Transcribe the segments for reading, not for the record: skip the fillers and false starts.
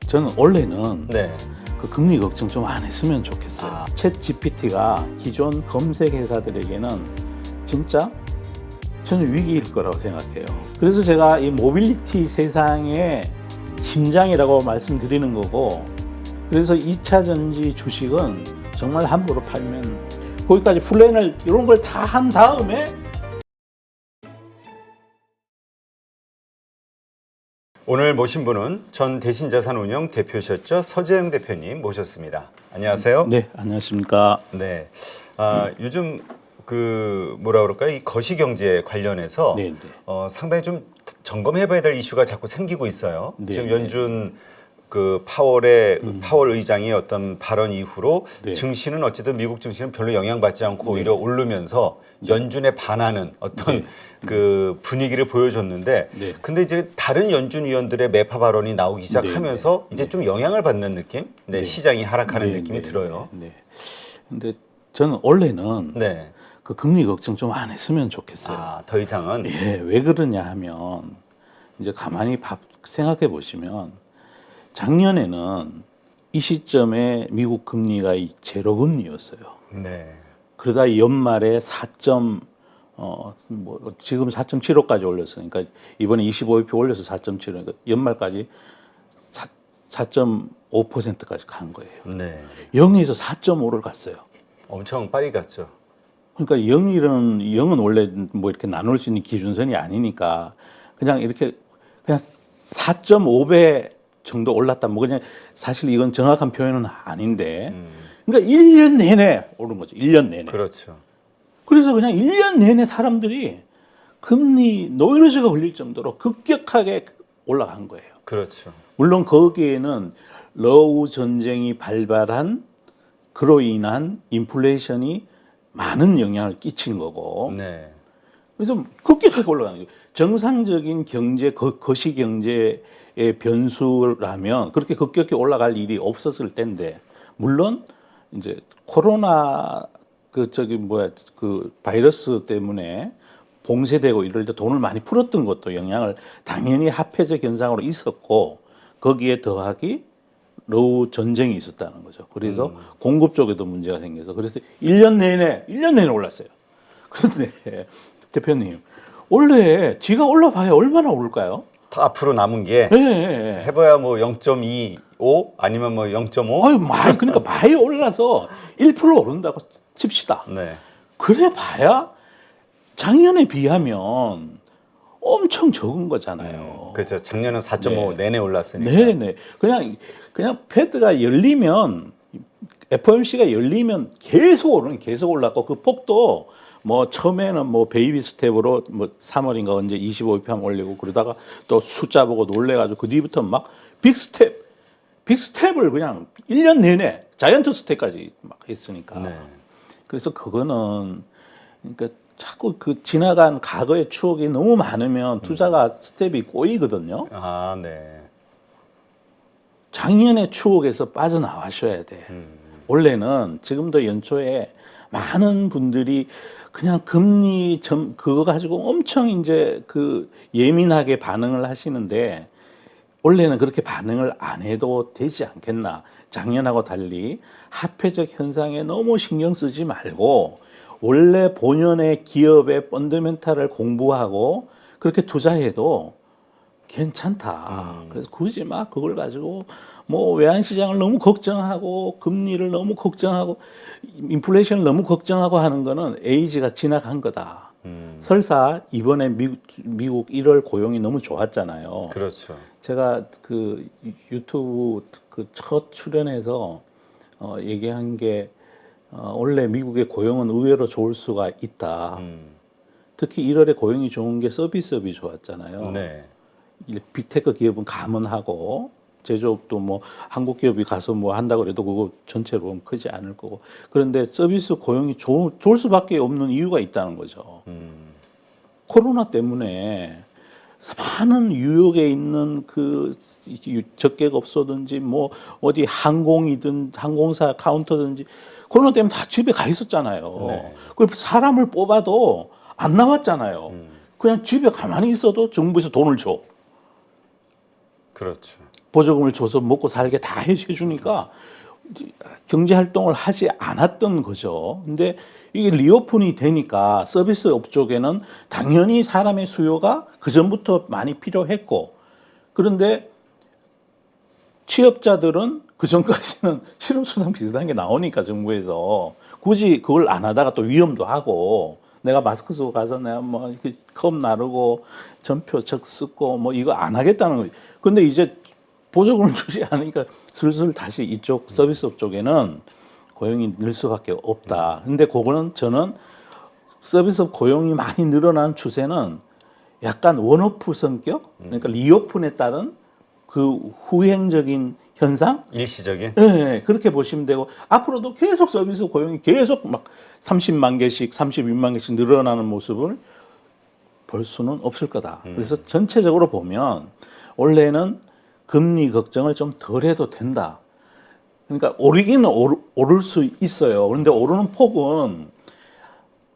저는 원래는 네. 그 금리 걱정 좀 안 했으면 좋겠어요. 챗 GPT가 기존 검색 회사들에게는 진짜 저는 위기일 거라고 생각해요. 그래서 제가 이 모빌리티 세상의 심장이라고 말씀드리는 거고, 그래서 2차 전지 주식은 정말 함부로 팔면 거기까지 플랜을 이런 걸 다 한 다음에 오늘 모신 분은 전 대신자산운용 대표셨죠? 서재영 대표님 모셨습니다. 안녕하세요. 네, 안녕하십니까. 네. 요즘 그 뭐라 그럴까요? 이 거시경제 관련해서 네, 네. 상당히 좀 점검해봐야 될 이슈가 자꾸 생기고 있어요. 네, 지금 네. 연준 그 파월 의장의 어떤 발언 이후로 네. 증시는 어쨌든 미국 증시는 별로 영향받지 않고 네. 오히려 오르면서 연준에 반하는 어떤 네. 그 분위기를 보여줬는데, 네. 근데 이제 다른 연준 위원들의 매파 발언이 나오기 시작하면서 네. 이제 좀 영향을 받는 느낌? 네, 네. 시장이 하락하는 네, 느낌이 네, 들어요. 네. 근데 저는 원래는 네. 그 금리 걱정 좀 안 했으면 좋겠어요. 더 이상은. 예, 왜 그러냐 하면 이제 가만히 생각해 보시면 작년에는 이 시점에 미국 금리가 제로 금리였어요. 네. 그러다 연말에 지금 4.75까지 올렸으니까 이번에 25bp 올려서 4.75니까 연말까지 4.5%까지 간 거예요. 네. 0에서 4.5를 갔어요. 엄청 빨리 갔죠. 그러니까 0은 원래 뭐 이렇게 나눌 수 있는 기준선이 아니니까 그냥 이렇게 그냥 4.5배 정도 올랐다. 뭐 그냥 사실 이건 정확한 표현은 아닌데, 그러니까 1년 내내 오른 거죠. 1년 내내. 그렇죠. 그래서 그냥 1년 내내 사람들이 금리 노이로제가 걸릴 정도로 급격하게 올라간 거예요. 그렇죠. 물론 거기에는 러우 전쟁이 발발한 그로 인한 인플레이션이 많은 영향을 끼친 거고, 네. 그래서 급격하게 올라가는 거예요. 정상적인 경제, 거시 경제의 변수라면 그렇게 급격히 올라갈 일이 없었을 텐데, 물론 이제 코로나 그 바이러스 때문에 봉쇄되고 이럴 때 돈을 많이 풀었던 것도 영향을 당연히 합해적 현상으로 있었고, 거기에 더하기 러우 전쟁이 있었다는 거죠. 그래서 공급 쪽에도 문제가 생겨서 그래서 1년 내내 올랐어요. 그런데 대표님, 원래 지가 올라봐야 얼마나 오를까요? 더 앞으로 남은 게 네. 해봐야 뭐 0.25 아니면 뭐 0.5. 아유, 그러니까 많이 올라서 1% 오른다고 칩시다. 네. 그래 봐야 작년에 비하면 엄청 적은 거잖아요. 그렇죠. 작년은 4.5 네. 내내 올랐으니까. 네네. 그냥 패드가 열리면, FOMC가 열리면 계속 올랐고, 그 폭도 뭐 처음에는 뭐 베이비 스텝으로 뭐 3월인가 언제 25bp 하면 올리고, 그러다가 또 숫자 보고 놀래가지고 그 뒤부터 막 빅스텝을 그냥 1년 내내 자이언트 스텝까지 막 했으니까. 네. 그래서 그거는, 그러니까 자꾸 그 지나간 과거의 추억이 너무 많으면 투자가 스텝이 꼬이거든요. 네. 작년의 추억에서 빠져나와셔야 돼. 원래는 지금도 연초에 많은 분들이 그냥 금리 그거 가지고 엄청 이제 그 예민하게 반응을 하시는데, 원래는 그렇게 반응을 안 해도 되지 않겠나. 작년하고 달리 화폐적 현상에 너무 신경 쓰지 말고 원래 본연의 기업의 펀더멘탈을 공부하고 그렇게 투자해도 괜찮다. 그래서 굳이 막 그걸 가지고 뭐 외환시장을 너무 걱정하고 금리를 너무 걱정하고 인플레이션을 너무 걱정하고 하는 거는 에이지가 지나간 거다. 설사 이번에 미국 1월 고용이 너무 좋았잖아요. 그렇죠. 제가 그 유튜브 그 첫 출연해서 얘기한 게 원래 미국의 고용은 의외로 좋을 수가 있다. 특히 1월에 고용이 좋은 게 서비스업이 좋았잖아요. 네. 빅테크 기업은 감원하고 제조업도 뭐 한국 기업이 가서 뭐 한다고 해도 그거 전체로 보면 크지 않을 거고. 그런데 서비스 고용이 좋을 수밖에 없는 이유가 있다는 거죠. 코로나 때문에 많은 뉴욕에 있는 그 적객업소든지 뭐 어디 항공이든 항공사 카운터든지 코로나 때문에 다 집에 가 있었잖아요. 네. 그 사람을 뽑아도 안 나왔잖아요. 그냥 집에 가만히 있어도 정부에서 돈을 줘. 그렇죠. 보조금을 줘서 먹고 살게 다 해주니까 경제 활동을 하지 않았던 거죠. 근데 이게 리오픈이 되니까 서비스 업 쪽에는 당연히 사람의 수요가 그 전부터 많이 필요했고, 그런데 취업자들은 그 전까지는 실업수당 비슷한 게 나오니까 정부에서 굳이 그걸 안 하다가 또 위험도 하고, 내가 마스크 쓰고 가서 내가 뭐 이렇게 컵 나르고 전표 적 쓰고 뭐 이거 안 하겠다는 거지. 근데 이제 보조금을 주지 않으니까 슬슬 다시 이쪽 서비스업 쪽에는 고용이 늘 수밖에 없다. 근데 그거는 저는 서비스업 고용이 많이 늘어난 추세는 약간 원오프 성격, 그러니까 리오픈에 따른 그 후행적인 현상? 일시적인. 네, 그렇게 보시면 되고, 앞으로도 계속 서비스 고용이 계속 막 30만 개씩, 32만 개씩 늘어나는 모습을 볼 수는 없을 거다. 그래서 전체적으로 보면 원래는 금리 걱정을 좀 덜 해도 된다. 그러니까 오르기는 오를 수 있어요. 그런데 오르는 폭은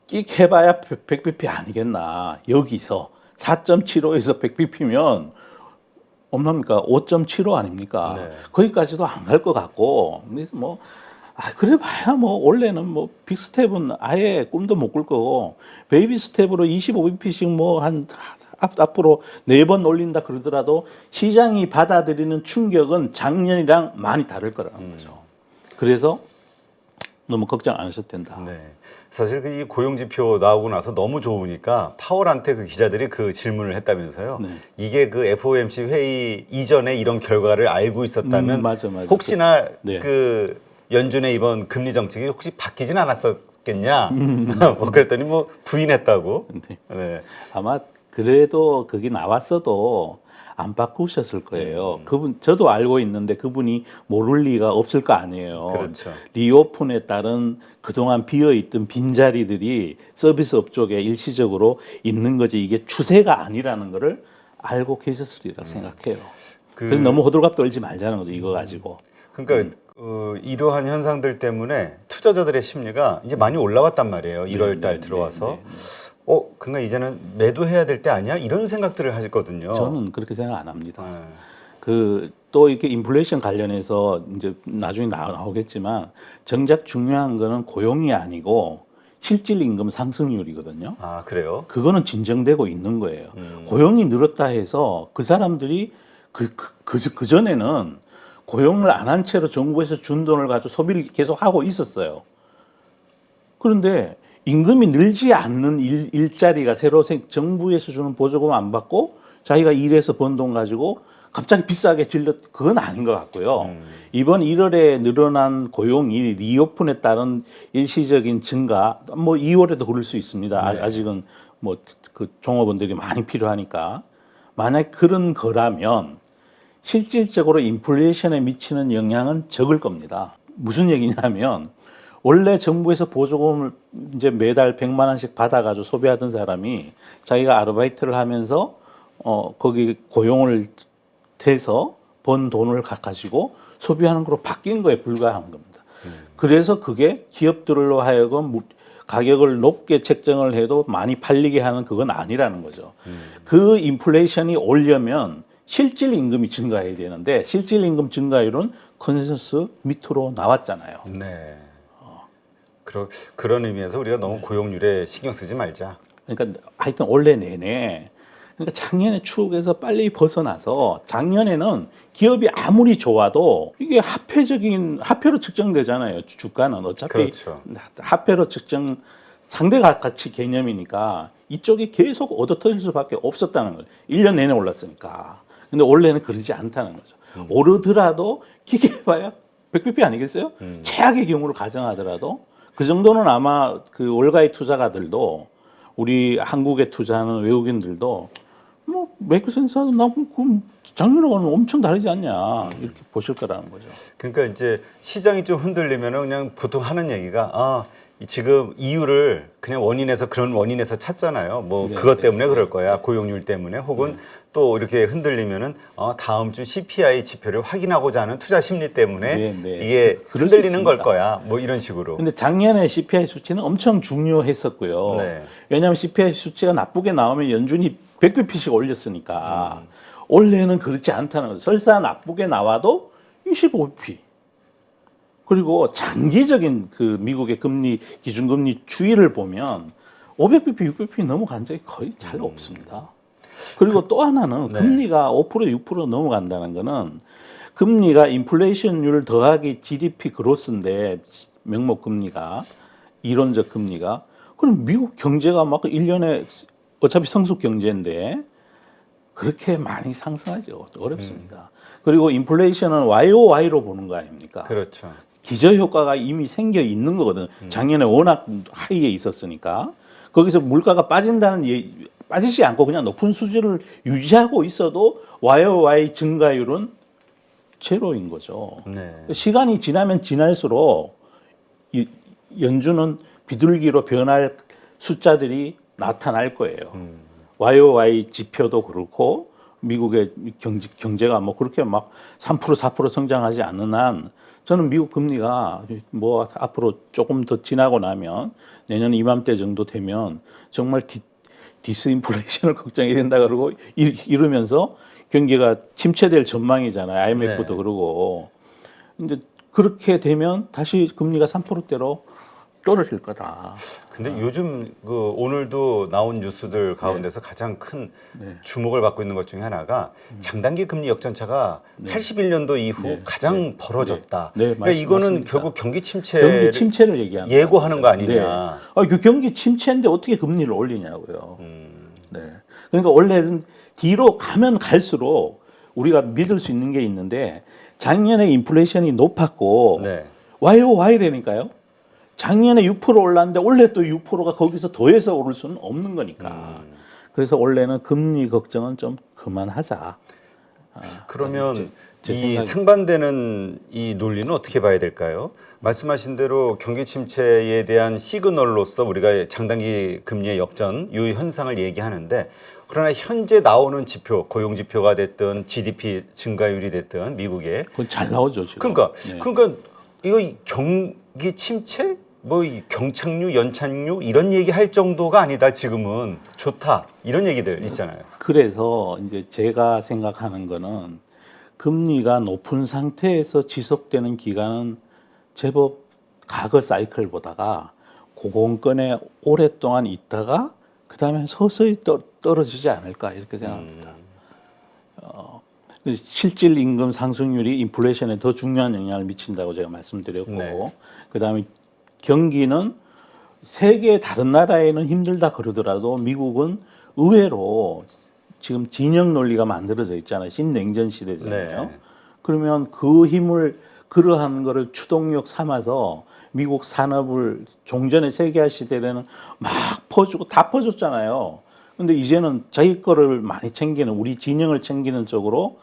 끽 해봐야 100bp 아니겠나. 여기서 4.75에서 100bp면 얼마입니까? 5.75 아닙니까? 네. 거기까지도 안 갈 것 같고, 그래서 뭐, 그래 봐야 뭐, 원래는 뭐, 빅스텝은 아예 꿈도 못 꿀 거고, 베이비 스텝으로 25bp씩 뭐, 앞으로 4번 올린다 그러더라도 시장이 받아들이는 충격은 작년이랑 많이 다를 거라는 거죠. 그래서 너무 걱정 안 하셔도 된다. 네. 사실 이 고용 지표 나오고 나서 너무 좋으니까 파월한테 그 기자들이 그 질문을 했다면서요. 네. 이게 그 FOMC 회의 이전에 이런 결과를 알고 있었다면 맞아. 혹시나 네. 그 연준의 이번 금리 정책이 혹시 바뀌진 않았었겠냐? 뭐 그랬더니 뭐 부인했다고. 네. 네. 아마 그래도 그게 나왔어도 안 바꾸셨을 거예요. 그분 저도 알고 있는데 그분이 모를 리가 없을 거 아니에요. 그렇죠. 리오픈에 따른 그동안 비어있던 빈자리들이 서비스업 쪽에 일시적으로 있는 거지 이게 추세가 아니라는 거를 알고 계셨으리라 생각해요. 그래서 너무 호들갑 떨지 말자는 거죠. 이거 가지고. 그러니까 이러한 현상들 때문에 투자자들의 심리가 이제 많이 올라왔단 말이에요. 1월 달 들어와서. 그러니까 이제는 매도해야 될 때 아니야? 이런 생각들을 하시거든요. 저는 그렇게 생각 안 합니다. 네. 또 이렇게 인플레이션 관련해서 이제 나중에 나오겠지만 정작 중요한 거는 고용이 아니고 실질 임금 상승률이거든요. 아, 그래요? 그거는 진정되고 있는 거예요. 고용이 늘었다 해서 그 사람들이 그 전에는 고용을 안 한 채로 정부에서 준 돈을 가지고 소비를 계속 하고 있었어요. 그런데 임금이 늘지 않는 일자리가 새로 정부에서 주는 보조금 안 받고 자기가 일해서 번 돈 가지고 갑자기 비싸게 질렀 그건 아닌 것 같고요. 이번 1월에 늘어난 고용이 리오픈에 따른 일시적인 증가, 뭐 2월에도 그럴 수 있습니다. 네. 아직은 뭐 그 종업원들이 많이 필요하니까 만약 그런 거라면 실질적으로 인플레이션에 미치는 영향은 적을 겁니다. 무슨 얘기냐면 원래 정부에서 보조금을 이제 매달 100만 원씩 받아가지고 소비하던 사람이 자기가 아르바이트를 하면서 거기 고용을 돼서 번 돈을 가지고 소비하는 걸로 바뀐 거에 불과한 겁니다. 그래서 그게 기업들로 하여금 가격을 높게 책정을 해도 많이 팔리게 하는 그건 아니라는 거죠. 그 인플레이션이 오려면 실질 임금이 증가해야 되는데 실질 임금 증가율은 컨센서스 밑으로 나왔잖아요. 네. 그런 의미에서 우리가 너무 고용률에 신경 쓰지 말자. 그러니까 하여튼 올해 내내 그러니까 작년의 추억에서 빨리 벗어나서 작년에는 기업이 아무리 좋아도 이게 화폐로 측정되잖아요. 주가는 어차피 그렇죠. 화폐로 측정 상대 가치 개념이니까 이쪽이 계속 얻어터질 수밖에 없었다는 거예요. 1년 내내 올랐으니까. 근데 원래는 그러지 않다는 거죠. 오르더라도 기계봐야 100bp 아니겠어요? 최악의 경우를 가정하더라도 그 정도는 아마 그 월가의 투자가들도 우리 한국에 투자하는 외국인들도 뭐 매크센서 나고 작년하고는 엄청 다르지 않냐 이렇게 보실 거라는 거죠. 그러니까 이제 시장이 좀 흔들리면 그냥 보통 하는 얘기가 지금 이유를 그냥 그런 원인에서 찾잖아요. 뭐 네, 그것 네, 때문에 네, 그럴 거야. 고용률 때문에 혹은 또 이렇게 흔들리면은 다음 주 CPI 지표를 확인하고자 하는 투자 심리 때문에 네, 네. 이게 그럴 수 흔들리는 걸 있습니다. 거야. 뭐 이런 식으로. 근데 작년에 CPI 수치는 엄청 중요했었고요. 네. 왜냐하면 CPI 수치가 나쁘게 나오면 연준이 100bp씩 올렸으니까 원래는 그렇지 않다는 거죠. 설사 나쁘게 나와도 25bp. 그리고 장기적인 그 미국의 금리 기준금리 추이를 보면 500bp, 600bp 넘어간 적이 거의 잘 없습니다. 그리고 또 하나는 네. 금리가 5%, 6% 넘어간다는 거는 금리가 인플레이션율 더하기 GDP 그로스인데 명목 금리가 이론적 금리가 그럼 미국 경제가 막 1년에 어차피 성숙 경제인데 그렇게 많이 상승하죠. 어렵습니다. 그리고 인플레이션은 YOY로 보는 거 아닙니까? 그렇죠. 기저효과가 이미 생겨 있는 거거든. 작년에 워낙 하이에 있었으니까. 거기서 물가가 빠지지 않고 그냥 높은 수준을 유지하고 있어도 YOY 증가율은 제로인 거죠. 네. 시간이 지나면 지날수록 연준은 비둘기로 변할 숫자들이 나타날 거예요. YOY 지표도 그렇고 미국의 경제가 뭐 그렇게 막 3% 4% 성장하지 않는 한 저는 미국 금리가 뭐 앞으로 조금 더 지나고 나면 내년 이맘때 정도 되면 정말 디스인플레이션을 걱정이 된다 그러고 이러면서 경기가 침체될 전망이잖아요. IMF도 네. 그러고. 근데 그렇게 되면 다시 금리가 3%대로 떨어질 거다. 근데 요즘 그 오늘도 나온 뉴스들 가운데서 가장 큰 네. 주목을 받고 있는 것 중에 하나가 장단기 금리 역전차가 네. 81년도 이후 네. 가장 네. 벌어졌다. 네. 네. 그러니까 이거는 맞습니다. 결국 경기 경기 침체를 침체를 얘기하는 예고하는 거 아니냐. 네. 그 경기 침체인데 어떻게 금리를 올리냐고요. 음, 네. 그러니까 원래는 뒤로 가면 갈수록 우리가 믿을 수 있는 게 있는데 작년에 인플레이션이 높았고 네. YOY라니까요. 작년에 6% 올랐는데 올해 또 6%가 거기서 더해서 오를 수는 없는 거니까. 그래서 원래는 금리 걱정은 좀 그만하자. 그러면 제 이 생각이- 상반되는 이 논리는 어떻게 봐야 될까요? 말씀하신 대로 경기 침체에 대한 시그널로서 우리가 장단기 금리의 역전 이 현상을 얘기하는데 그러나 현재 나오는 지표, 고용 지표가 됐든 GDP 증가율이 됐든 미국의 그건 잘 나오죠 지금. 그러니까 네. 그러니까 이거 이 경기 침체 뭐 이 경착륙, 연착륙 이런 얘기 할 정도가 아니다. 지금은 좋다 이런 얘기들 있잖아요. 그래서 이제 제가 생각하는 거는 금리가 높은 상태에서 지속되는 기간은 제법 과거 사이클 보다가 고공권에 오랫동안 있다가 그 다음에 서서히 떨어지지 않을까 이렇게 생각합니다. 실질 임금 상승률이 인플레이션에 더 중요한 영향을 미친다고 제가 말씀드렸고 네. 그 다음에 경기는 세계 다른 나라에는 힘들다 그러더라도 미국은 의외로 지금 진영 논리가 만들어져 있잖아요. 신냉전 시대잖아요. 네. 그러면 그 힘을 그러한 거를 추동력 삼아서 미국 산업을 종전의 세계화 시대에는 막 퍼주고 다 퍼줬잖아요. 근데 이제는 자기 거를 많이 챙기는 우리 진영을 챙기는 쪽으로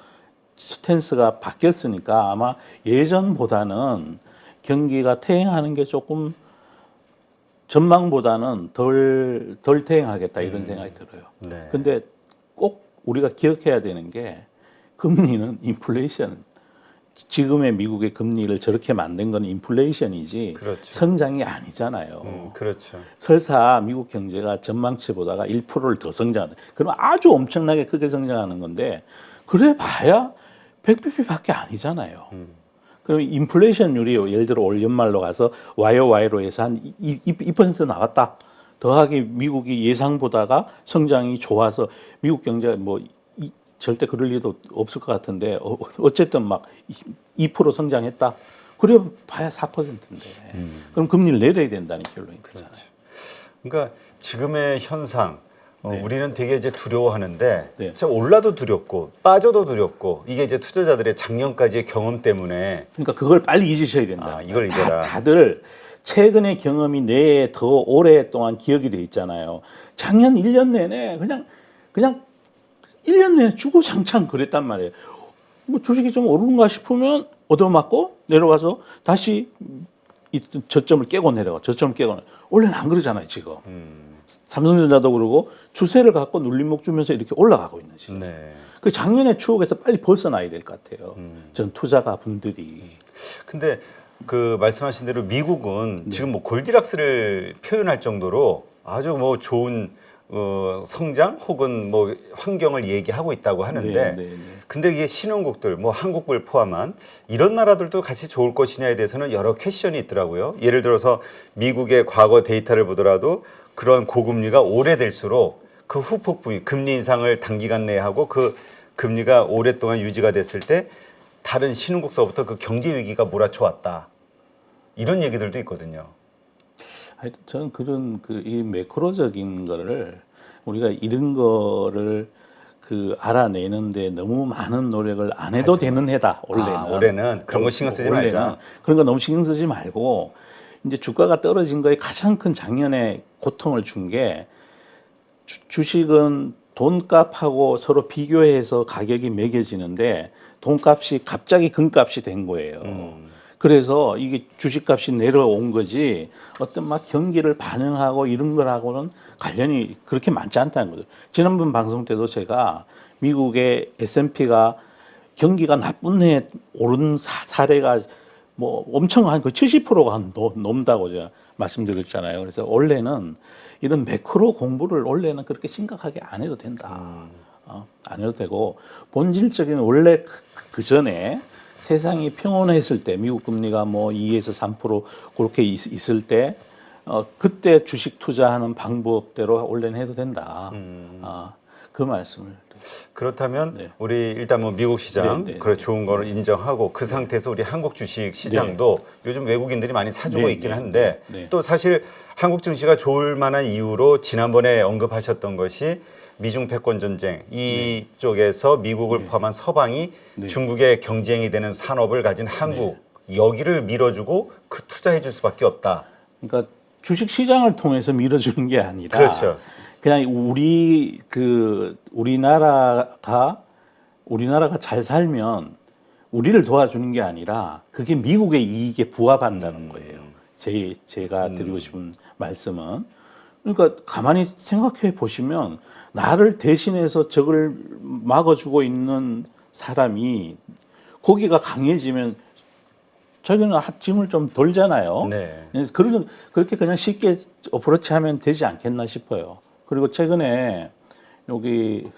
스탠스가 바뀌었으니까 아마 예전보다는 경기가 퇴행하는 게 조금 전망보다는 덜 퇴행하겠다 이런 생각이 들어요. 네. 근데 꼭 우리가 기억해야 되는 게 금리는 인플레이션. 지금의 미국의 금리를 저렇게 만든 건 인플레이션이지 그렇죠. 성장이 아니잖아요. 그렇죠. 설사 미국 경제가 전망치 보다가 1%를 더 성장한다. 그럼 아주 엄청나게 크게 성장하는 건데 그래 봐야 100bp밖에 아니잖아요. 그럼 인플레이션율이 예를 들어 올 연말로 가서 YOY로 해서 한 2% 나왔다. 더하기 미국이 예상보다가 성장이 좋아서 미국 경제가 뭐 절대 그럴 리도 없을 것 같은데 어쨌든 막 2% 성장했다. 그래 봐야 4%인데 그럼 금리를 내려야 된다는 결론이 되잖아요. 그러니까 지금의 현상 네. 우리는 되게 이제 두려워하는데 네. 진짜 올라도 두렵고 빠져도 두렵고 이게 이제 투자자들의 작년까지의 경험 때문에 그러니까 그걸 빨리 잊으셔야 된다. 이걸 잊어라. 다들 최근의 경험이 뇌에 더 오랫동안 기억이 돼 있잖아요. 작년 1년 내내 그냥 1년 내내 주구장창 그랬단 말이에요. 뭐 주식이 좀 오르는가 싶으면 얻어맞고 내려가서 다시 이 저점을 깨고 내려가. 저점을 깨고 내려가. 원래는 안 그러잖아요, 지금. 삼성전자도 그러고 추세를 갖고 눌림목 주면서 이렇게 올라가고 있는 시점. 네. 그 작년의 추억에서 빨리 벗어나야 될 것 같아요. 전 투자가 분들이. 근데 그 말씀하신 대로 미국은 지금 뭐 골디락스를 표현할 정도로 아주 뭐 좋은 성장 혹은 뭐 환경을 얘기하고 있다고 하는데 네, 네, 네. 근데 이게 신흥국들 뭐 한국을 포함한 이런 나라들도 같이 좋을 것이냐에 대해서는 여러 퀘션이 있더라고요. 예를 들어서 미국의 과거 데이터를 보더라도 그런 고금리가 오래될수록 그 후폭풍이 금리 인상을 단기간 내에 하고 그 금리가 오랫동안 유지가 됐을 때 다른 신흥국서부터 그 경제 위기가 몰아쳐 왔다. 이런 얘기들도 있거든요. 하여튼 저는 그런 이 매크로적인 거를 우리가 이런 거를 알아내는데 너무 많은 노력을 안 해도 하지 되는 해다. 올해는. 올해는 그런 거 신경 쓰지 올해는 말자. 그런 거 너무 신경 쓰지 말고 이제 주가가 떨어진 거에 가장 큰 작년에 고통을 준 게 주식은 돈값하고 서로 비교해서 가격이 매겨지는데 돈값이 갑자기 금값이 된 거예요. 그래서 이게 주식값이 내려온 거지 어떤 막 경기를 반영하고 이런 거하고는 관련이 그렇게 많지 않다는 거죠. 지난번 방송 때도 제가 미국의 S&P가 경기가 나쁜 해 오른 사례가 뭐 엄청 한 그 70%가 넘다고 제가 말씀드렸잖아요. 그래서 원래는 이런 매크로 공부를 원래는 그렇게 심각하게 안 해도 된다. 안 해도 되고 본질적인 원래 그 전에 세상이 평온했을 때 미국 금리가 뭐 2에서 3% 그렇게 있을 때 그때 주식 투자하는 방법대로 원래는 해도 된다. 그 말씀을. 그렇다면 네. 우리 일단 뭐 미국 시장 네, 네, 그래 네. 좋은 거를 인정하고 그 상태에서 우리 한국 주식 시장도 요즘 외국인들이 많이 사주고 네, 있긴 네, 한데 네, 네. 또 사실 한국 증시가 좋을 만한 이유로 지난번에 언급하셨던 것이 미중 패권 전쟁 이쪽에서 미국을 네. 포함한 서방이 네. 중국의 경쟁이 되는 산업을 가진 한국 여기를 밀어주고 그 투자해 줄 수밖에 없다. 그러니까 주식 시장을 통해서 밀어주는 게 아니라 그렇죠. 그냥 우리나라가 잘 살면 우리를 도와주는 게 아니라 그게 미국의 이익에 부합한다는 거예요. 제가 드리고 싶은 말씀은 그러니까 가만히 생각해 보시면 나를 대신해서 적을 막아주고 있는 사람이 거기가 강해지면 자기는 짐을 좀 덜잖아요. 네. 그래서 그렇게 그냥 쉽게 어프로치하면 되지 않겠나 싶어요. 그리고 최근에 여기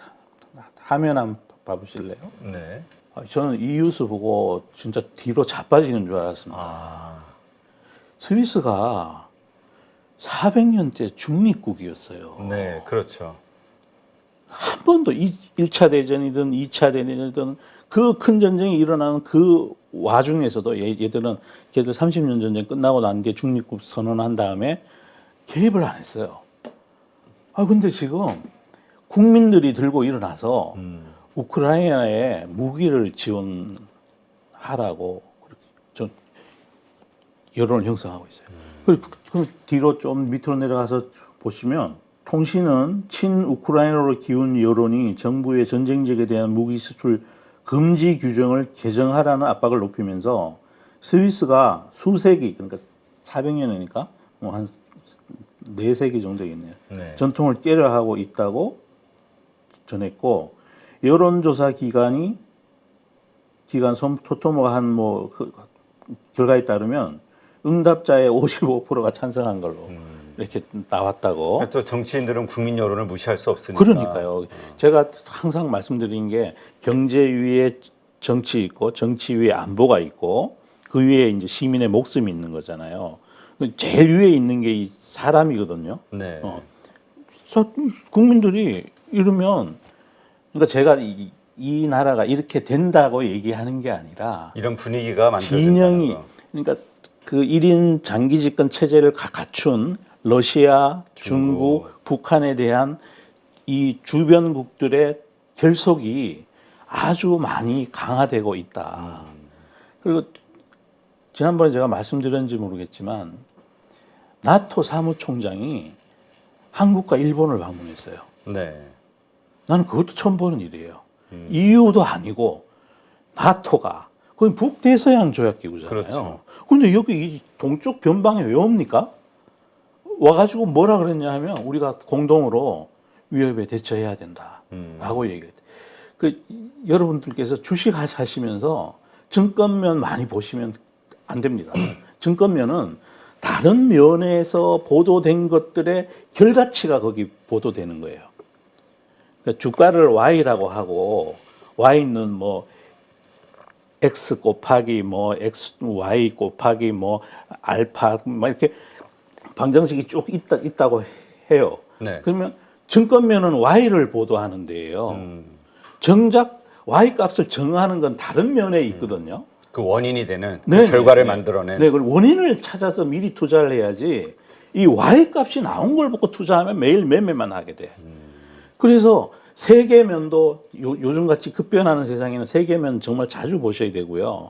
화면 한번 봐보실래요? 네. 저는 이 뉴스 보고 진짜 뒤로 자빠지는 줄 알았습니다. 아. 스위스가 400년대 중립국이었어요. 네, 그렇죠. 한 번도 1차 대전이든 2차 대전이든 그 큰 전쟁이 일어나는 그 와중에서도 걔들 30년 전쟁 끝나고 난 뒤에 중립국 선언한 다음에 개입을 안 했어요. 근데 지금 국민들이 들고 일어나서 우크라이나에 무기를 지원하라고 좀 여론을 형성하고 있어요. 그 뒤로 좀 밑으로 내려가서 보시면 통신은 친우크라이나로 기운 여론이 정부의 전쟁적에 대한 무기 수출 금지 규정을 개정하라는 압박을 높이면서 스위스가 수세기 그러니까 400년이니까 뭐 한 4세기 정도겠네요. 네. 전통을 깨려하고 있다고 전했고 여론조사 기관 토토모가 한 결과에 따르면 응답자의 55%가 찬성한 걸로 이렇게 나왔다고. 또 정치인들은 국민 여론을 무시할 수 없으니까. 그러니까요. 제가 항상 말씀드린 게 경제 위에 정치 있고 정치 위에 안보가 있고 그 위에 이제 시민의 목숨이 있는 거잖아요. 제일 위에 있는 게 이 사람이거든요. 네. 국민들이 이러면 그러니까 제가 이 나라가 이렇게 된다고 얘기하는 게 아니라 이런 분위기가 만들어진다는 진영이 거. 그러니까 그 1인 장기 집권 체제를 갖춘 러시아, 중국, 북한에 대한 이 주변국들의 결속이 아주 많이 강화되고 있다. 그리고 지난번에 제가 말씀드렸는지 모르겠지만 나토 사무총장이 한국과 일본을 방문했어요. 네. 나는 그것도 처음 보는 일이에요. EU도 아니고 나토가 거기 북대서양 조약기구잖아요. 그렇죠. 근데 여기 이 동쪽 변방에 왜 옵니까? 와가지고 뭐라 그랬냐 하면 우리가 공동으로 위협에 대처해야 된다라고 얘기했대. 여러분들께서 주식 사시면서 증권면 많이 보시면 안 됩니다. 증권면은 다른 면에서 보도된 것들의 결과치가 거기 보도되는 거예요. 그러니까 주가를 Y라고 하고 Y는 뭐 X 곱하기 뭐 X, Y 곱하기 뭐 알파 막 이렇게 방정식이 쭉 있다고 해요. 네. 그러면 증권면은 Y를 보도하는 데예요. 정작 Y 값을 정하는 건 다른 면에 있거든요. 그 원인이 되는 그 네, 결과를 네, 만들어낸. 네, 그걸 원인을 찾아서 미리 투자를 해야지 이 Y 값이 나온 걸 보고 투자하면 매일 매매만 하게 돼. 그래서 세계면도 요즘 같이 급변하는 세상에는 세계면 정말 자주 보셔야 되고요.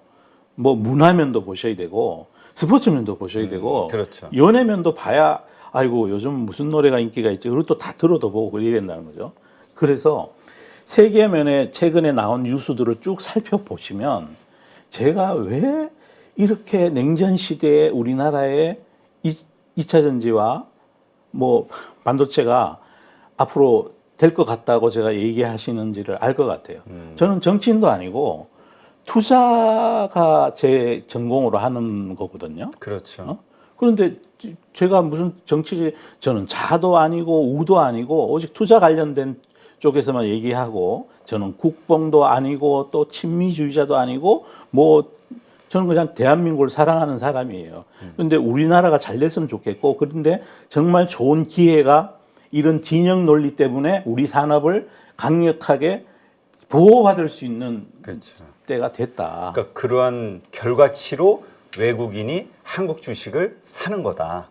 뭐 문화면도 보셔야 되고 스포츠면도 보셔야 되고 그렇죠. 연예면도 봐야 아이고 요즘 무슨 노래가 인기가 있지. 그리고 또 다 들어도 보고 그래야 된다는 거죠. 그래서 세계면에 최근에 나온 뉴스들을 쭉 살펴보시면 제가 왜 이렇게 냉전 시대에 우리나라의 2차 전지와 뭐 반도체가 앞으로 될 것 같다고 제가 얘기하시는지를 알 것 같아요. 저는 정치인도 아니고 투자가 제 전공으로 하는 거거든요. 그렇죠. 그런데 제가 무슨 정치, 저는 자도 아니고 우도 아니고 오직 투자 관련된 쪽에서만 얘기하고 저는 국뽕도 아니고 또 친미주의자도 아니고 뭐 저는 그냥 대한민국을 사랑하는 사람이에요. 그런데 우리나라가 잘 됐으면 좋겠고 그런데 정말 좋은 기회가 이런 진영 논리 때문에 우리 산업을 강력하게 보호받을 수 있는 그렇죠. 때가 됐다. 그러니까 그러한 결과치로 외국인이 한국 주식을 사는 거다.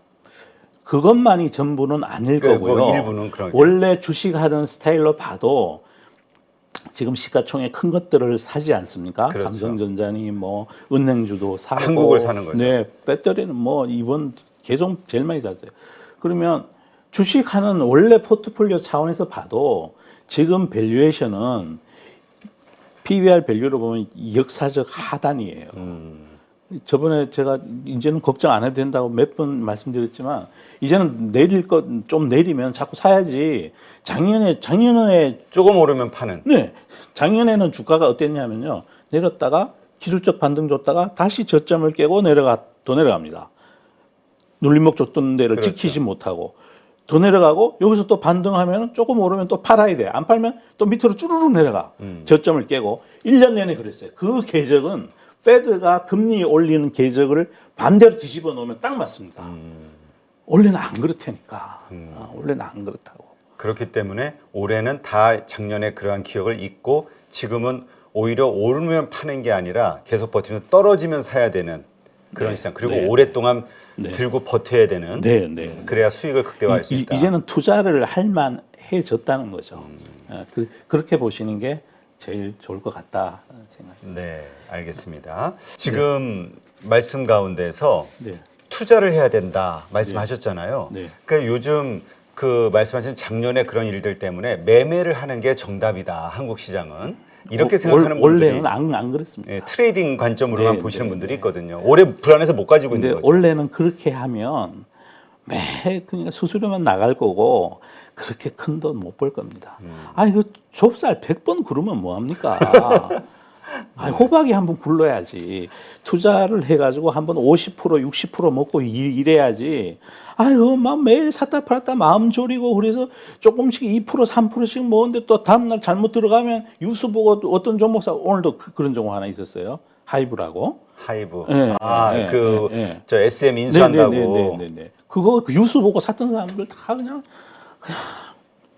그것만이 전부는 아닐 그러니까 거고요. 뭐 일부는 그런. 원래 주식하는 스타일로 봐도 지금 시가총액 큰 것들을 사지 않습니까? 그렇죠. 삼성전자니 뭐 은행주도 사고 한국을 사는 거죠. 네, 배터리는 뭐 이번 계속 제일 많이 샀어요. 그러면 주식하는 원래 포트폴리오 차원에서 봐도 지금 밸류에이션은 PBR 밸류로 보면 역사적 하단이에요. 저번에 제가 이제는 걱정 안 해도 된다고 몇 번 말씀드렸지만 이제는 내릴 것 좀 내리면 자꾸 사야지. 작년에 조금 오르면 파는. 네, 작년에는 주가가 어땠냐면요. 내렸다가 기술적 반등 줬다가 다시 저점을 깨고 더 내려갑니다. 눌림목 줬던 데를 그렇죠. 지키지 못하고 더 내려가고 여기서 또 반등하면 조금 오르면 또 팔아야 돼. 안 팔면 또 밑으로 쭈르륵 내려가. 저점을 깨고 1년 내내 그랬어요. 그 궤적은 페드가 금리 올리는 궤적을 반대로 뒤집어 놓으면 딱 맞습니다. 원래는 안 그렇다니까. 원래는 안 그렇다고. 그렇기 때문에 올해는 다 작년에 그러한 기억을 잊고 지금은 오히려 오르면 파는 게 아니라 계속 버티면서 떨어지면 사야 되는 그런 네, 시장. 그리고 네. 오랫동안 네. 들고 버텨야 되는. 네, 네. 그래야 수익을 극대화할 수 있다. 이제는 투자를 할 만해졌다는 거죠. 그렇게 보시는 게 제일 좋을 것 같다 생각합니다. 네, 알겠습니다. 지금 말씀 가운데서 네. 투자를 해야 된다 말씀하셨잖아요. 네. 그러니까 요즘 그 말씀하신 작년에 그런 일들 때문에 매매를 하는 게 정답이다. 한국 시장은 이렇게 생각하는 분들이 원래는 안 그랬습니다. 예, 트레이딩 관점으로만 네, 보시는 네, 분들이 네. 있거든요. 올해 불안해서 못 가지고 있는 근데 거죠. 원래는 그렇게 하면 그러니까 수수료만 나갈 거고 그렇게 큰 돈 못 벌 겁니다. 아 이거 좁쌀 100번 구르면 뭐 합니까? 호박이 한번 굴러야지. 투자를 해가지고 한번 50% 60% 먹고 이래야지. 아유 막 매일 샀다 팔았다 마음 졸이고 그래서 조금씩 2% 3%씩 먹었는데 또 다음날 잘못 들어가면 뉴스 보고 어떤 종목 사 오늘도 그런 종목 하나 있었어요. 하이브라고. 하이브. 예, 저 SM 인수한다고. 네네네네. 그거 그 뉴스 보고 샀던 사람들 다 그냥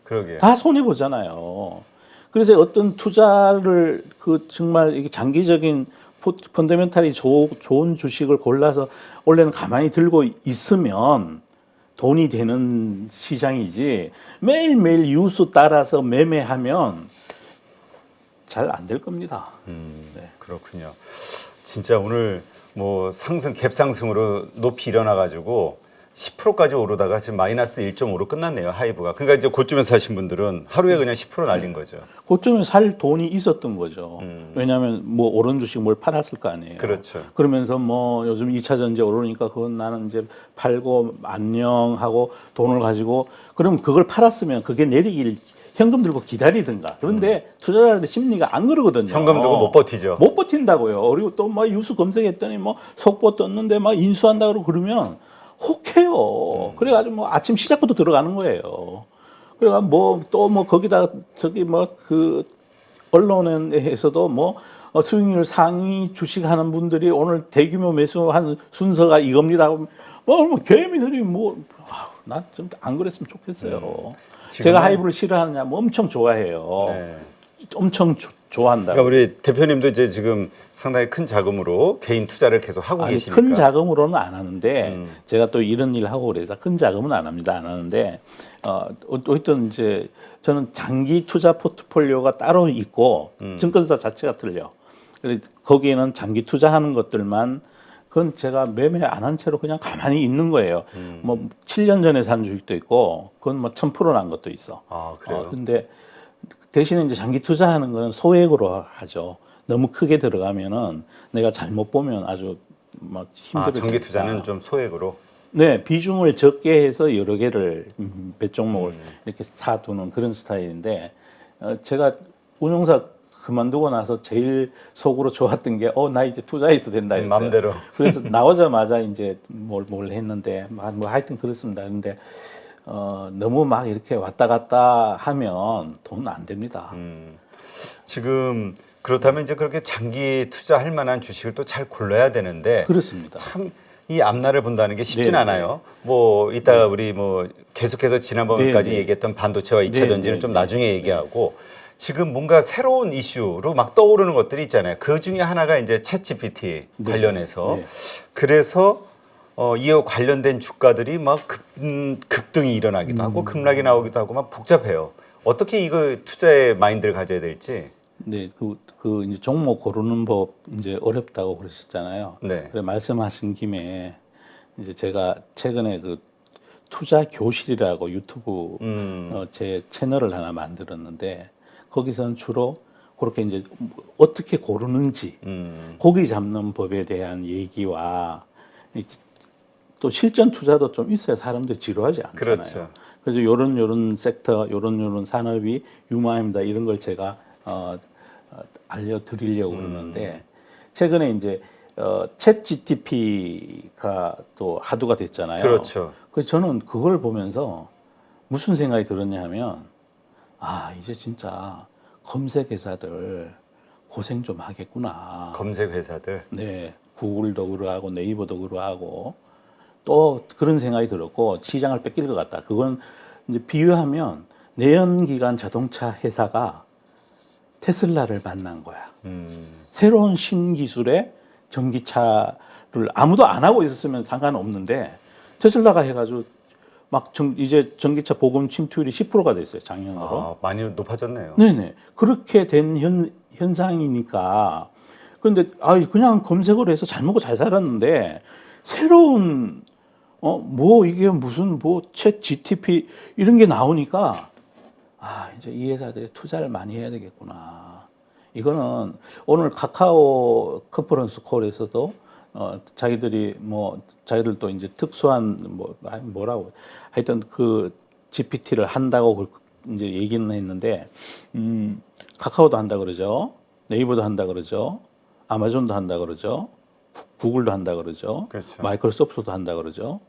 그러게. 다 손해 보잖아요. 그래서 어떤 투자를 그 정말 이게 장기적인 펀더멘탈이 좋은 주식을 골라서 원래는 가만히 들고 있으면 돈이 되는 시장이지 매일매일 뉴스 따라서 매매하면 잘 안 될 겁니다. 네. 그렇군요. 진짜 오늘 뭐 갭 상승으로 높이 일어나가지고 10%까지 오르다가 지금 마이너스 1.5로 끝났네요. 하이브가. 그러니까 이제 고점에서 사신 분들은 하루에 그냥 10% 날린 거죠. 고점에 살 돈이 있었던 거죠. 왜냐하면 뭐 오른 주식 뭘 팔았을 거 아니에요. 그렇죠. 그러면서 뭐 요즘 2차 전지 오르니까 그건 나는 이제 팔고 안녕하고 돈을 가지고 그럼 그걸 팔았으면 그게 내리길 현금 들고 기다리든가. 그런데 투자자들의 심리가 안 그러거든요. 현금 두고 못 버티죠. 못 버틴다고요. 그리고 또 막 뉴스 검색했더니 뭐 속보 떴는데 막 인수한다 그러고 그러면 혹해요. 그래가지고 뭐 아침 시작부터 들어가는 거예요. 그래가 뭐 또 뭐 거기다 저기 뭐 그 언론에서도 뭐 수익률 상위 주식하는 분들이 오늘 대규모 매수한 순서가 이겁니다. 뭐 개미들이 난 좀 안 그랬으면 좋겠어요. 제가 지금은- 하이브를 싫어하느냐? 뭐 엄청 좋아해요. 네. 엄청 좋아한다. 그러니까 우리 대표님도 이제 지금 상당히 큰 자금으로 개인 투자를 계속 하고 아니, 계시니까. 큰 자금으로는 안 하는데 음. 제가 또 이런 일 하고 그래서 큰 자금은 안 합니다. 안 하는데 어쨌든 이제 저는 장기 투자 포트폴리오가 따로 있고 증권사 자체가 틀려. 그래서 거기에는 장기 투자하는 것들만 그건 제가 매매 안 한 채로 그냥 가만히 있는 거예요. 뭐 7년 전에 산 주식도 있고 그건 뭐 1000% 난 것도 있어. 아, 그래요? 근데 대신에 이제 장기 투자하는 거는 소액으로 하죠. 너무 크게 들어가면은 내가 잘못 보면 아주 막 힘들어지니까. 장기 투자는 좀 소액으로. 네, 비중을 적게 해서 여러 개를 몇 종목을 이렇게 사두는 그런 스타일인데 제가 운용사 그만두고 나서 제일 속으로 좋았던 게 나 이제 투자해도 된다 했어요. 마음대로. 그래서 나오자마자 이제 뭘 했는데 뭐 하여튼 그렇습니다. 근데 너무 막 이렇게 왔다 갔다 하면 돈 안 됩니다. 지금 그렇다면 이제 그렇게 장기 투자할 만한 주식을 또 잘 골라야 되는데 그렇습니다. 참 이 앞날을 본다는 게 쉽진 네, 않아요. 뭐 이따 우리 뭐 계속해서 지난번까지 네, 네. 얘기했던 반도체와 2차 네, 전지는 네, 좀 네. 나중에 얘기하고 지금 뭔가 새로운 이슈로 막 떠오르는 것들이 있잖아요. 그 중에 하나가 이제 챗GPT 네, 관련해서 네. 그래서 이와 관련된 주가들이 막 급등이 일어나기도 하고 급락이 나오기도 하고 막 복잡해요. 어떻게 이거 투자의 마인드를 가져야 될지. 네, 그 이제 종목 고르는 법 이제 어렵다고 그러셨잖아요. 네. 그래 말씀하신 김에 이제 제가 최근에 그 투자 교실이라고 유튜브 제 채널을 하나 만들었는데 거기서는 주로 그렇게 이제 어떻게 고르는지 고기 잡는 법에 대한 얘기와 또 실전 투자도 좀 있어야 사람들이 지루하지 않잖아요. 그렇죠. 그래서 요런 섹터, 요런 산업이 유망입니다. 이런 걸 제가 알려드리려고 그러는데 최근에 이제 챗 GTP가 또 화두가 됐잖아요. 그렇죠. 그래서 저는 그걸 보면서 무슨 생각이 들었냐 하면 이제 진짜 검색 회사들 고생 좀 하겠구나. 검색 회사들. 네, 구글도 그러하고 네이버도 그러하고 또 그런 생각이 들었고 시장을 뺏길 것 같다. 그건 이제 비유하면 내연기관 자동차 회사가 테슬라를 만난 거야. 새로운 신기술의 전기차를 아무도 안 하고 있었으면 상관없는데 테슬라가 해가지고 막 이제 전기차 보급 침투율이 10%가 됐어요. 작년으로. 많이 높아졌네요. 네네. 그렇게 된 현상이니까. 그런데 그냥 검색을 해서 잘 먹고 잘 살았는데 새로운 이게 무슨 챗 GTP 이런 게 나오니까 이제 이 회사들이 투자를 많이 해야 되겠구나. 이거는 오늘 카카오 컨퍼런스 콜에서도 자기들도 이제 특수한 뭐라고 하여튼 그 GPT를 한다고 이제 얘기는 했는데 카카오도 한다 그러죠. 네이버도 한다 그러죠. 아마존도 한다 그러죠. 구글도 한다 그러죠. 그렇죠. 마이크로소프트도 한다 그러죠.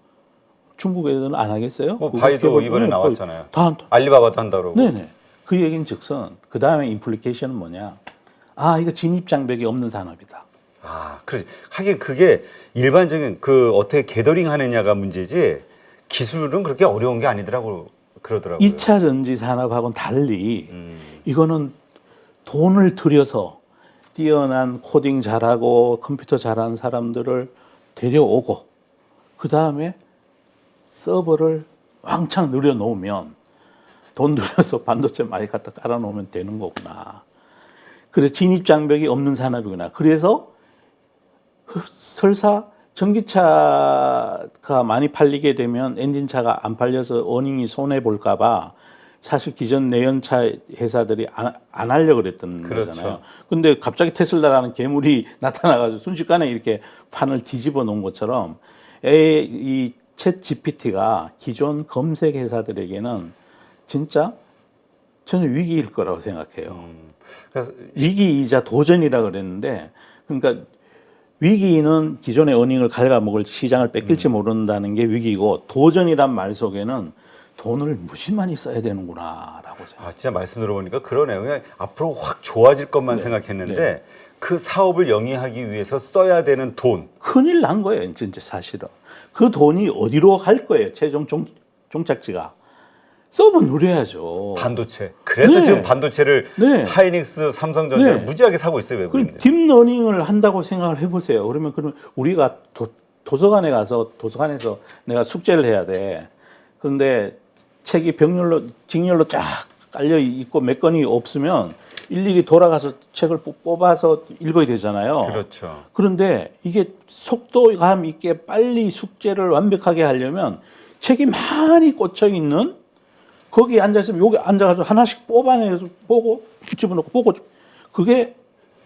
중국 애들은 안 하겠어요? 바이도 이번에 나왔잖아요. 알리바바도 한다 그러고. 네네. 그 얘기는 즉슨 그 다음에 임플리케이션은 뭐냐? 이거 진입 장벽이 없는 산업이다. 그렇지. 하긴 그게 일반적인 어떻게 게더링 하느냐가 문제지 기술은 그렇게 어려운 게 아니더라고 그러더라고요. 2차 전지 산업하고는 달리 이거는 돈을 들여서 뛰어난 코딩 잘하고 컴퓨터 잘하는 사람들을 데려오고 그 다음에 서버를 왕창 늘여놓으면 돈 들여서 반도체 많이 갖다 깔아놓으면 되는 거구나. 그래서 진입장벽이 없는 산업이구나. 그래서 설사 전기차가 많이 팔리게 되면 엔진차가 안 팔려서 어닝이 손해볼까 봐 사실 기존 내연차 회사들이 안 하려고 그랬던 그렇죠. 거잖아요. 근데 갑자기 테슬라라는 괴물이 나타나가지고 순식간에 이렇게 판을 뒤집어 놓은 것처럼 이 챗 GPT가 기존 검색 회사들에게는 진짜 저는 위기일 거라고 생각해요. 그래서 위기이자 도전이라 그랬는데 그러니까 위기는 기존의 어닝을 갉아먹을 시장을 뺏길지 모른다는 게 위기고 도전이란 말 속에는 돈을 무지 많이 써야 되는구나라고 생각해요. 아, 진짜 말씀 들어보니까 그러네요. 그냥 앞으로 확 좋아질 것만 생각했는데 그 사업을 영위하기 위해서 써야 되는 돈. 큰일 난 거예요, 진짜 사실은. 그 돈이 어디로 갈 거예요, 최종 종착지가. 서버 누려야죠. 반도체. 그래서 네. 지금 반도체를 네. 하이닉스, 삼성전자를 네. 무지하게 사고 있어요, 그 외국인들. 딥러닝을 한다고 생각을 해보세요. 그러면 우리가 도서관에 가서 도서관에서 내가 숙제를 해야 돼. 그런데 책이 병렬로 직렬로 쫙 깔려 있고 몇 권이 없으면 일일이 돌아가서 책을 뽑아서 읽어야 되잖아요. 그렇죠. 그런데 이게 속도감 있게 빨리 숙제를 완벽하게 하려면 책이 많이 꽂혀 있는 거기에 앉아있으면 여기 앉아가지고 하나씩 뽑아내서 보고 집어넣고 보고 그게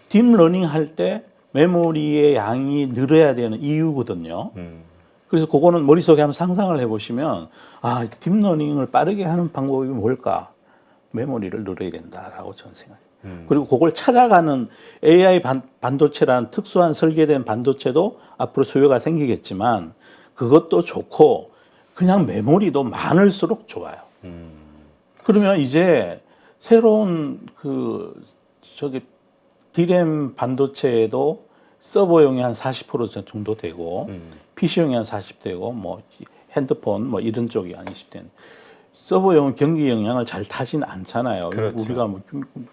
딥러닝 할 때 메모리의 양이 늘어야 되는 이유거든요. 그래서 그거는 머릿속에 한번 상상을 해보시면 아 딥러닝을 빠르게 하는 방법이 뭘까? 메모리를 늘어야 된다라고 저는 생각해요. 그리고 그걸 찾아가는 AI 반도체라는 특수한 설계된 반도체도 앞으로 수요가 생기겠지만 그것도 좋고 그냥 메모리도 많을수록 좋아요. 그러면 이제 새로운 디램 반도체에도 서버용이 한 40% 정도 되고 PC용이 한 40 되고 뭐 핸드폰 뭐 이런 쪽이 한 20 되는 서버용은 경기 영향을 잘 타진 않잖아요. 그렇죠. 우리가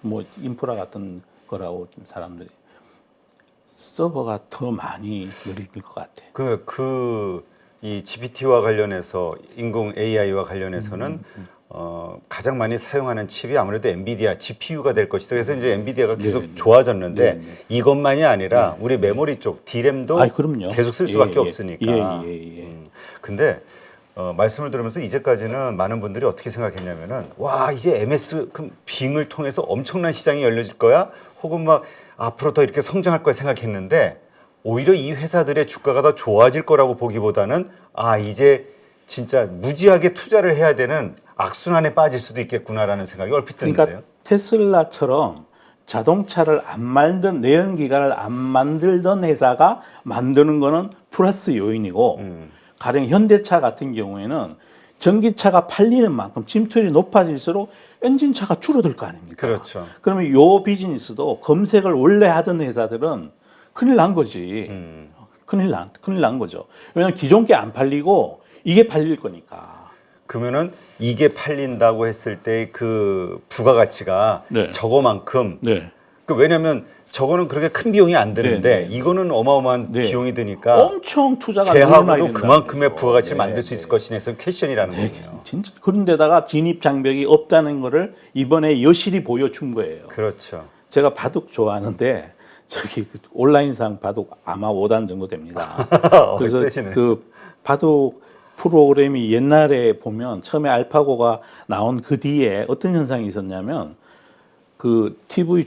뭐 인프라 같은 거라고 좀 사람들이 서버가 더 많이 느릴 것 같아요. 이 GPT와 관련해서 인공 AI와 관련해서는 가장 많이 사용하는 칩이 아무래도 엔비디아 GPU가 될 것이다. 그래서 이제 엔비디아가 계속 네, 네. 좋아졌는데 네, 네. 이것만이 아니라 우리 메모리 쪽 D램도 그럼요. 계속 쓸 수밖에 예, 없으니까. 예. 근데 말씀을 들으면서 이제까지는 많은 분들이 어떻게 생각했냐면은 와 이제 MS 그럼 빙을 통해서 엄청난 시장이 열려질 거야 혹은 막 앞으로 더 이렇게 성장할 거야 생각했는데 오히려 이 회사들의 주가가 더 좋아질 거라고 보기보다는 아 이제 진짜 무지하게 투자를 해야 되는 악순환에 빠질 수도 있겠구나라는 생각이 얼핏 드는데요. 그러니까 테슬라처럼 자동차를 안 만든 내연기관을 안 만들던 회사가 만드는 거는 플러스 요인이고 가령 현대차 같은 경우에는 전기차가 팔리는 만큼 침투율이 높아질수록 엔진차가 줄어들 거 아닙니까? 그렇죠. 그러면 요 비즈니스도 검색을 원래 하던 회사들은 큰일 난 거지. 큰일 난 거죠. 왜냐하면 기존 게 안 팔리고 이게 팔릴 거니까. 그러면은 이게 팔린다고 했을 때 그 부가가치가 네. 저거만큼 네. 왜냐하면 저거는 그렇게 큰 비용이 안 드는데 네. 이거는 어마어마한 네. 비용이 드니까 엄청 투자가 제하고도 늘어나야 그만큼의 된다는 부가가치를 거죠. 만들 수 있을 것이네. 그래서 퀘션이라는 네, 거군요. 진짜 그런데다가 진입 장벽이 없다는 거를 이번에 여실히 보여준 거예요. 그렇죠. 제가 바둑 좋아하는데 저기 온라인상 바둑 아마 5단 정도 됩니다. 그래서 세시네. 그 바둑 프로그램이 옛날에 보면 처음에 알파고가 나온 그 뒤에 어떤 현상이 있었냐면 그 TV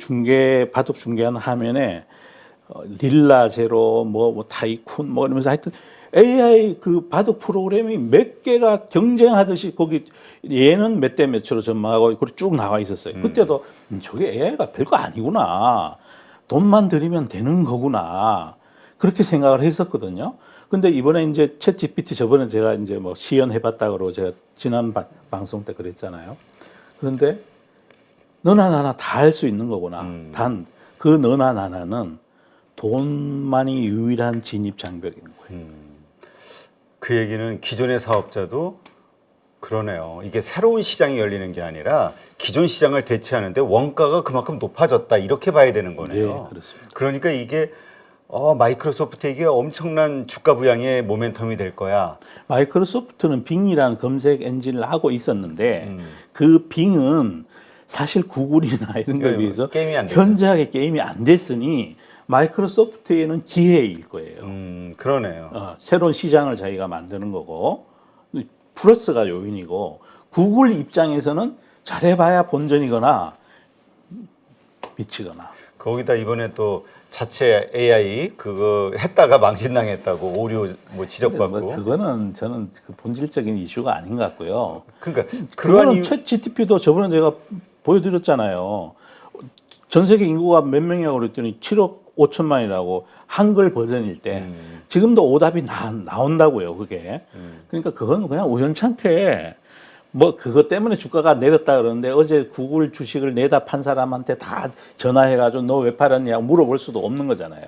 바둑 중계하는 화면에 릴라 제로 뭐 타이쿤 뭐 이러면서 하여튼 AI 그 바둑 프로그램이 몇 개가 경쟁하듯이 거기 얘는 몇 대 몇으로 전망하고 그리고 쭉 나와 있었어요. 그때도 저게 AI가 별거 아니구나. 돈만 들이면 되는 거구나. 그렇게 생각을 했었거든요. 근데 이번에 이제 챗 GPT 저번에 제가 이제 뭐 시연해봤다 그러고 제가 지난 방송 때 그랬잖아요. 그런데 너나 나나 다 할 수 있는 거구나. 단 그 너나 나나는 돈만이 유일한 진입 장벽인 거예요. 그 얘기는 기존의 사업자도 그러네요. 이게 새로운 시장이 열리는 게 아니라 기존 시장을 대체하는데 원가가 그만큼 높아졌다 이렇게 봐야 되는 거네요. 네, 그렇습니다. 그러니까 이게 마이크로소프트에게 엄청난 주가 부양의 모멘텀이 될 거야. 마이크로소프트는 빙이라는 검색 엔진을 하고 있었는데 그 빙은 사실 구글이나 이런 거에 비해서 게임이 안 되죠. 현저하게 게임이 안 됐으니 마이크로소프트에는 기회일 거예요. 그러네요. 새로운 시장을 자기가 만드는 거고 플러스가 요인이고 구글 입장에서는 잘해봐야 본전이거나 미치거나. 거기다 이번에 또 자체 AI 그거 했다가 망신당했다고 오류 뭐 지적받고. 그거는 저는 그 본질적인 이슈가 아닌 것 같고요. 그러니까 그러한 그거는 챗 GTP도 저번에 제가 보여드렸잖아요. 전 세계 인구가 몇 명이라고 그랬더니 7억 5천만이라고 한글 버전일 때 지금도 오답이 나온다고요. 그게. 그러니까 그건 그냥 우연찮게 뭐 그것 때문에 주가가 내렸다 그러는데 어제 구글 주식을 내다 판 사람한테 다 전화해가지고 너 왜 팔았냐 물어볼 수도 없는 거잖아요.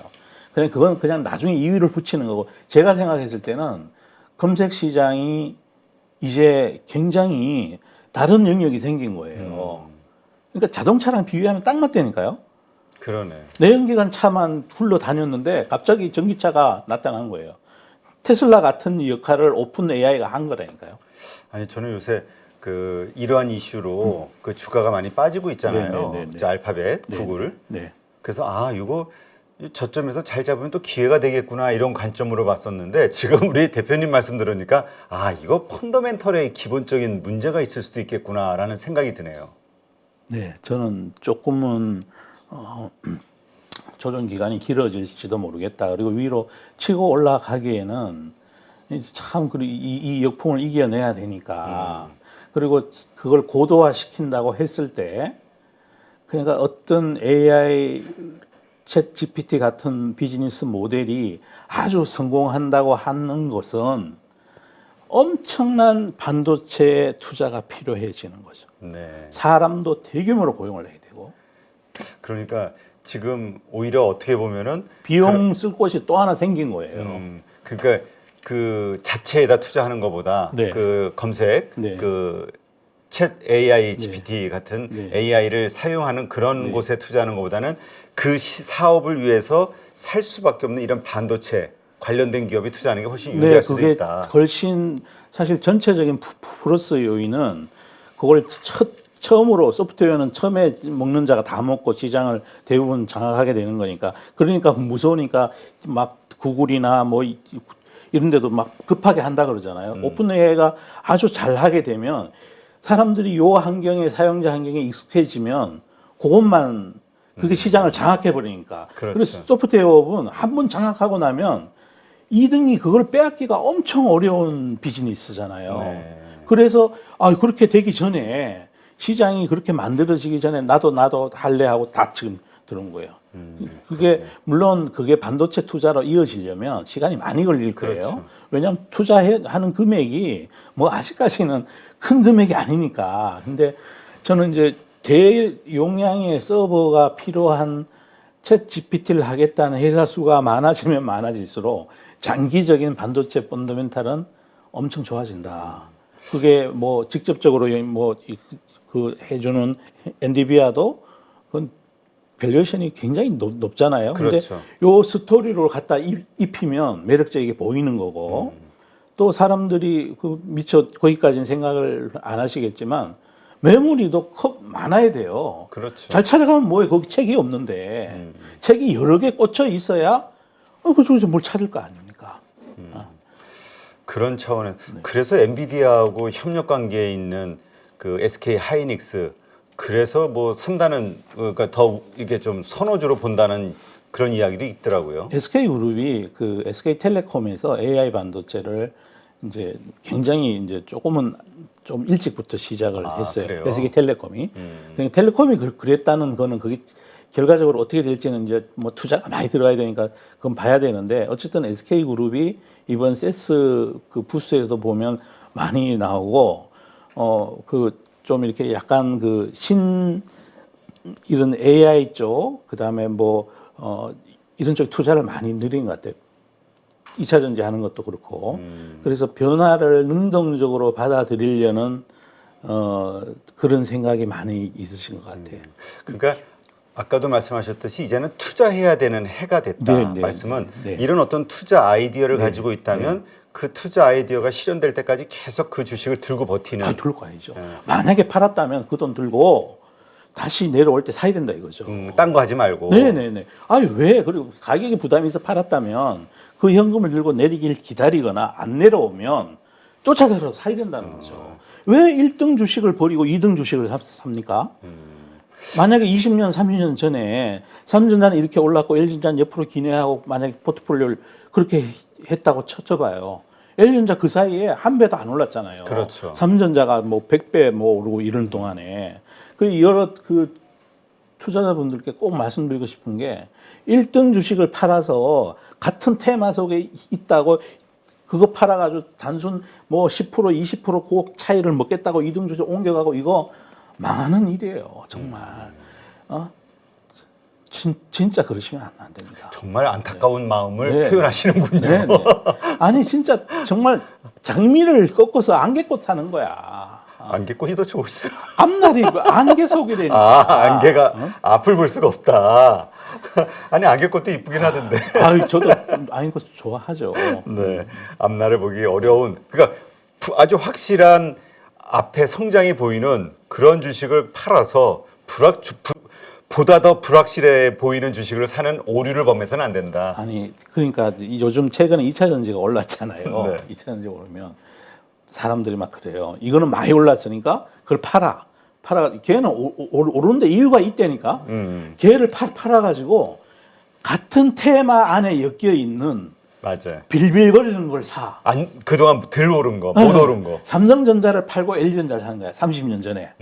그건 그냥 나중에 이유를 붙이는 거고 제가 생각했을 때는 검색 시장이 이제 굉장히 다른 영역이 생긴 거예요. 그러니까 자동차랑 비교하면 딱 맞다니까요. 그러네. 내연기관 차만 굴러 다녔는데 갑자기 전기차가 나타난 거예요. 테슬라 같은 역할을 오픈 AI가 한 거라니까요. 아니 저는 요새 그 이러한 이슈로 그 주가가 많이 빠지고 있잖아요. 네네네네. 이제 알파벳, 네, 구글. 네. 그래서 이거 저점에서 잘 잡으면 또 기회가 되겠구나 이런 관점으로 봤었는데 지금 우리 대표님 말씀 들으니까 이거 펀더멘털에 기본적인 문제가 있을 수도 있겠구나라는 생각이 드네요. 네, 저는 조금은 조정 기간이 길어질지도 모르겠다. 그리고 위로 치고 올라가기에는 참 이 역풍을 이겨내야 되니까. 그리고 그걸 고도화 시킨다고 했을 때, 그러니까 어떤 AI 챗 GPT 같은 비즈니스 모델이 아주 성공한다고 하는 것은 엄청난 반도체 투자가 필요해지는 거죠. 네. 사람도 대규모로 고용을 해야 되고 그러니까 지금 오히려 어떻게 보면은 비용 쓸 곳이 또 하나 생긴 거예요. 그러니까 그 자체에다 투자하는 것보다 네. 그 검색, 네. 그 챗 AI, GPT 같은 네. AI를 사용하는 그런 네. 곳에 투자하는 것보다는 그 사업을 위해서 살 수밖에 없는 이런 반도체 관련된 기업이 투자하는 게 훨씬 유리할 수도 그게 있다. 훨씬 사실 전체적인 플러스 요인은 그걸 처음으로 소프트웨어는 처음에 먹는 자가 다 먹고 시장을 대부분 장악하게 되는 거니까 그러니까 무서우니까 막 구글이나 뭐 이런 데도 막 급하게 한다 그러잖아요. 오픈 AI가 아주 잘 하게 되면 사람들이 요 환경에 사용자 환경에 익숙해지면 그것만 그게 시장을 장악해 버리니까. 그렇죠. 그래서 소프트웨어업은 한 번 장악하고 나면 2등이 그걸 빼앗기가 엄청 어려운 비즈니스잖아요. 네. 그래서 그렇게 되기 전에 시장이 그렇게 만들어지기 전에 나도 할래 하고 다 지금 들어온 거예요. 그게 물론 그게 반도체 투자로 이어지려면 시간이 많이 걸릴 거예요. 그렇죠. 왜냐하면 투자하는 금액이 뭐 아직까지는 큰 금액이 아니니까. 근데 저는 이제 대용량의 서버가 필요한 챗 GPT를 하겠다는 회사 수가 많아지면 많아질수록 장기적인 반도체 펀더멘탈은 엄청 좋아진다. 그게 뭐 직접적으로 그 해주는 엔비디아도 그건 밸류에이션이 굉장히 높잖아요. 그렇죠. 근데 요 스토리를 갖다 입히면 매력적이게 보이는 거고 또 사람들이 미처 거기까지는 생각을 안 하시겠지만 메모리도 많아야 돼요. 그렇죠. 잘 찾아가면 뭐해 거기 책이 없는데 책이 여러 개 꽂혀 있어야 그 중에서 뭘 찾을 거 아닙니까? 그런 차원에 그래서 엔비디아하고 협력 관계에 있는 그 SK 하이닉스 그래서 뭐 산다는 그러니까 더 이게 좀 선호주로 본다는 그런 이야기도 있더라고요. SK그룹이 그 SK텔레콤에서 AI 반도체를 이제 굉장히 이제 조금은 좀 일찍부터 시작을 했어요. 그래요? SK텔레콤이. 그러니까 텔레콤이 그랬다는 거는 그게 결과적으로 어떻게 될지는 이제 뭐 투자가 많이 들어가야 되니까 그건 봐야 되는데 어쨌든 SK그룹이 이번 세스 그 부스에서도 보면 많이 나오고 그 좀 이렇게 약간 이런 AI 쪽 그다음에 이런 쪽 투자를 많이 늘린 것 같아요. 2차 전지 하는 것도 그렇고. 그래서 변화를 능동적으로 받아들이려는 그런 생각이 많이 있으신 것 같아요. 그러니까 아까도 말씀하셨듯이 이제는 투자해야 되는 해가 됐다. 말씀은 이런 어떤 투자 아이디어를 가지고 있다면 그 투자 아이디어가 실현될 때까지 계속 그 주식을 들고 버티는. 들고 가야죠. 만약에 팔았다면 그 돈 들고 다시 내려올 때 사야 된다 이거죠. 딴 거 하지 말고. 네네네. 왜? 그리고 가격이 부담이 있어 팔았다면 그 현금을 들고 내리길 기다리거나 안 내려오면 쫓아들어서 사야 된다는 거죠. 왜 1등 주식을 버리고 2등 주식을 삽니까? 만약에 20년, 30년 전에 삼성전자는 이렇게 올랐고 LG전자는 옆으로 기내하고 만약에 포트폴리오를 그렇게 했다고 쳐봐요. LG전자 그 사이에 한 배도 안 올랐잖아요. 그렇죠. 삼성전자가 뭐 100배 오르고 이런 동안에 여러 투자자분들께 꼭 말씀드리고 싶은 게 1등 주식을 팔아서 같은 테마 속에 있다고 그거 팔아가지고 단순 뭐 10% 20% 그 차이를 먹겠다고 2등 주식 옮겨가고 이거 망하는 일이에요. 정말. 진짜 그러시면 안 됩니다. 정말 안타까운 마음을 네. 표현하시는군요. 네, 네. 아니 진짜 정말 장미를 꺾어서 안개꽃 사는 거야. 안개꽃이 더 좋으시죠? 앞날이 안개 속이 되니까. 안개가 앞을 볼 수가 없다. 아니 안개꽃도 이쁘긴 하던데. 아유, 저도 안개꽃 좋아하죠. 네, 앞날을 보기 어려운. 그러니까 아주 확실한 앞에 성장이 보이는 그런 주식을 팔아서 보다 더 불확실해 보이는 주식을 사는 오류를 범해서는 안 된다. 아니 그러니까 요즘 최근에 2차 전지가 올랐잖아요. 네. 2차 전지가 오르면 사람들이 막 그래요. 이거는 많이 올랐으니까 그걸 팔아. 걔는 오르는데 이유가 있다니까. 걔를 팔아가지고 같은 테마 안에 엮여 있는 맞아요. 빌빌거리는 걸 사. 그동안 덜 오른 거, 못 오른 거. 삼성전자를 팔고 LG전자를 사는 거야. 30년 전에.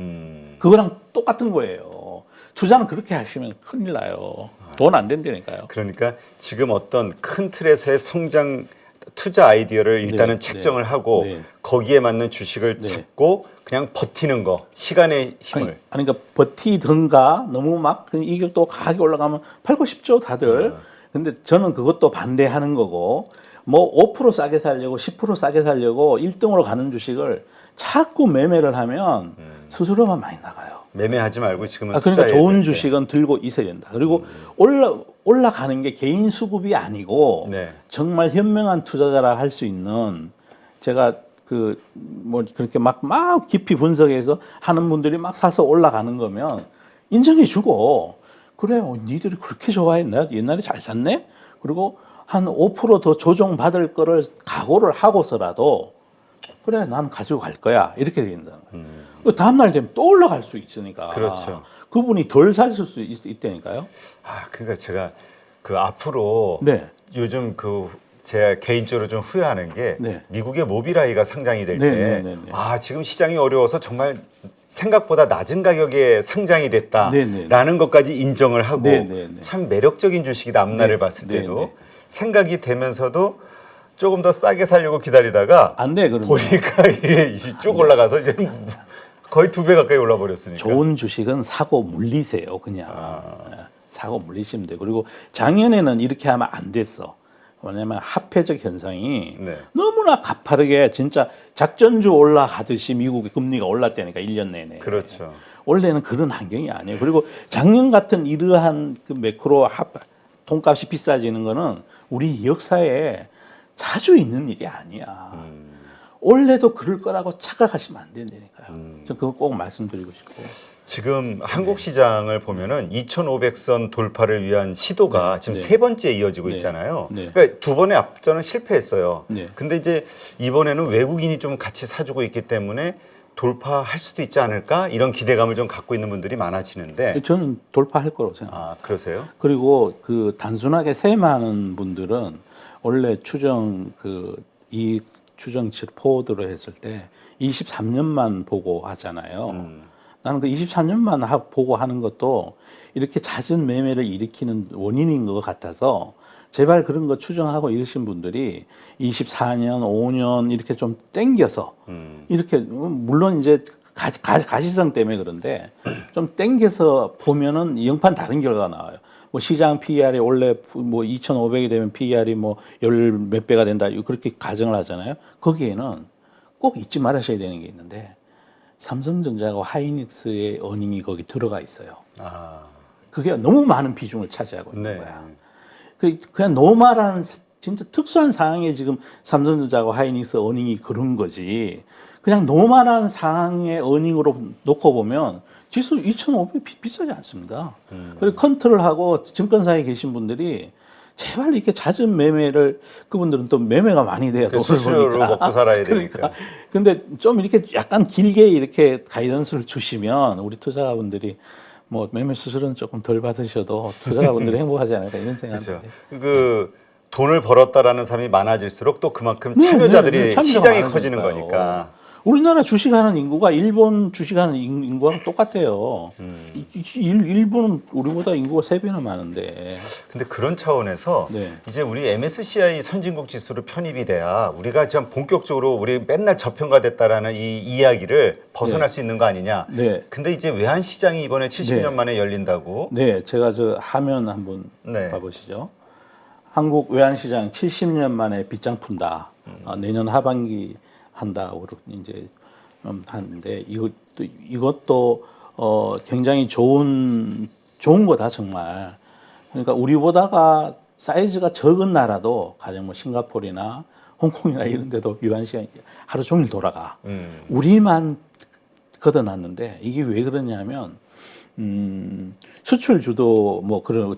그거랑 똑같은 거예요. 투자는 그렇게 하시면 큰일 나요. 돈 안 된다니까요. 그러니까 지금 어떤 큰 틀에서의 성장 투자 아이디어를 일단은 네, 책정을 네, 하고 네. 거기에 맞는 주식을 네. 찾고 그냥 버티는 거, 시간의 힘을. 아니, 그러니까 버티든가 너무 막 이게 또 가격이 올라가면 팔고 싶죠 다들. 근데 저는 그것도 반대하는 거고 뭐 5% 싸게 살려고 10% 싸게 살려고 1등으로 가는 주식을 자꾸 매매를 하면 수수료만 많이 나가요. 매매하지 말고 지금은 그러니까 투자해야 좋은 될 때. 주식은 들고 있어야 된다. 그리고 올라가는 게 개인 수급이 아니고 네. 정말 현명한 투자자라 할 수 있는 제가 그 뭐 그렇게 막 깊이 분석해서 하는 분들이 막 사서 올라가는 거면 인정해주고 그래요. 니들이 그렇게 좋아했나? 옛날에 잘 샀네. 그리고 한 5% 더 조정 받을 거를 각오를 하고서라도 그래 난 가지고 갈 거야 이렇게 된다는 거예요. 그 다음날 되면 또 올라갈 수 있으니까. 그렇죠. 그분이 덜 샀을 수 있다니까요. 그러니까 제가 그 앞으로 네. 요즘 제가 개인적으로 좀 후회하는 게 네. 미국의 모비라이가 상장이 될 네, 때 네, 네, 네. 지금 시장이 어려워서 정말 생각보다 낮은 가격에 상장이 됐다라는 네, 네. 것까지 인정을 하고 네, 네, 네. 참 매력적인 주식이다 앞날을 네, 봤을 네, 때도 네. 생각이 되면서도 조금 더 싸게 살려고 기다리다가 안 돼 그러면. 보니까 이게 쭉 올라가서 이제 거의 2배 가까이 올라 버렸으니까. 좋은 주식은 사고 물리세요 그냥. 사고 물리시면 돼요. 그리고 작년에는 이렇게 하면 안 됐어. 왜냐면 합회적 현상이 네. 너무나 가파르게 진짜 작전주 올라가듯이 미국의 금리가 올랐다니까 1년 내내. 그렇죠. 원래는 그런 환경이 아니에요. 그리고 작년 같은 이러한 그 매크로 돈값이 비싸지는 거는 우리 역사에 자주 있는 일이 아니야. 원래도 그럴 거라고 착각하시면 안 된다니까요. 저 그거 꼭 말씀드리고 싶고. 지금 한국 시장을 보면은 2,500선 돌파를 위한 시도가 지금 네. 세 번째 이어지고 네. 있잖아요. 네. 그러니까 두 번의 앞전은 실패했어요. 네. 근데 이제 이번에는 외국인이 좀 같이 사주고 있기 때문에 돌파할 수도 있지 않을까 이런 기대감을 좀 갖고 있는 분들이 많아지는데. 저는 돌파할 거라고 생각합니다. 그러세요? 그리고 그 단순하게 세마하는 분들은 원래 이 추정 포워드로 했을 때 23년만 보고 하잖아요. 나는 그 23년만 보고 하는 것도 이렇게 잦은 매매를 일으키는 원인인 것 같아서 제발 그런 거 추정하고 이러신 분들이 24년, 5년 이렇게 좀 땡겨서 이렇게 물론 이제 가시성 때문에 그런데 좀 땡겨서 보면은 영판 다른 결과가 나와요. 뭐 시장 PER이 원래 뭐 2,500이 되면 PER이 뭐 열 몇 배가 된다 그렇게 가정을 하잖아요. 거기에는 꼭 잊지 말으셔야 되는 게 있는데 삼성전자하고 하이닉스의 어닝이 거기 들어가 있어요. 그게 너무 많은 비중을 차지하고 있는 네. 거야. 그냥 노멀한 진짜 특수한 상황에 지금 삼성전자하고 하이닉스 어닝이 그런 거지. 그냥 노멀한 상황의 어닝으로 놓고 보면 지수 2,500 비싸지 않습니다. 그리고 컨트롤하고 증권사에 계신 분들이 제발 이렇게 잦은 매매를 그분들은 또 매매가 많이 돼야 돈을 수수료로 버니까. 먹고 살아야 되니까. 근데 좀 이렇게 약간 길게 이렇게 가이던스를 주시면 우리 투자자분들이 뭐 매매 수수료는 조금 덜 받으셔도 투자자분들이 행복하지 않을까 이런 생각이 그렇죠. 돈을 벌었다라는 사람이 많아질수록 또 그만큼 참여자들이 시장이 커지는 거니까. 우리나라 주식하는 인구가 일본 주식하는 인구랑 똑같아요. 일본은 우리보다 인구가 3배나 많은데. 근데 그런 차원에서 네. 이제 우리 MSCI 선진국 지수로 편입이 돼야 우리가 좀 본격적으로 우리 맨날 저평가됐다라는 이 이야기를 벗어날 네. 수 있는 거 아니냐. 네. 근데 이제 외환 시장이 이번에 70년 네. 만에 열린다고. 네, 제가 저 화면 한번 네. 봐보시죠. 한국 외환시장 70년 만에 빗장 푼다. 내년 하반기 한다고 그렇게 이제 하는데 이것도 굉장히 좋은 거다 정말. 그러니까 우리보다가 사이즈가 적은 나라도 가령 뭐 싱가포르나 홍콩이나 이런 데도 유한시장이 하루 종일 돌아가. 우리만 걷어놨는데 이게 왜 그러냐면 수출 주도 뭐 그런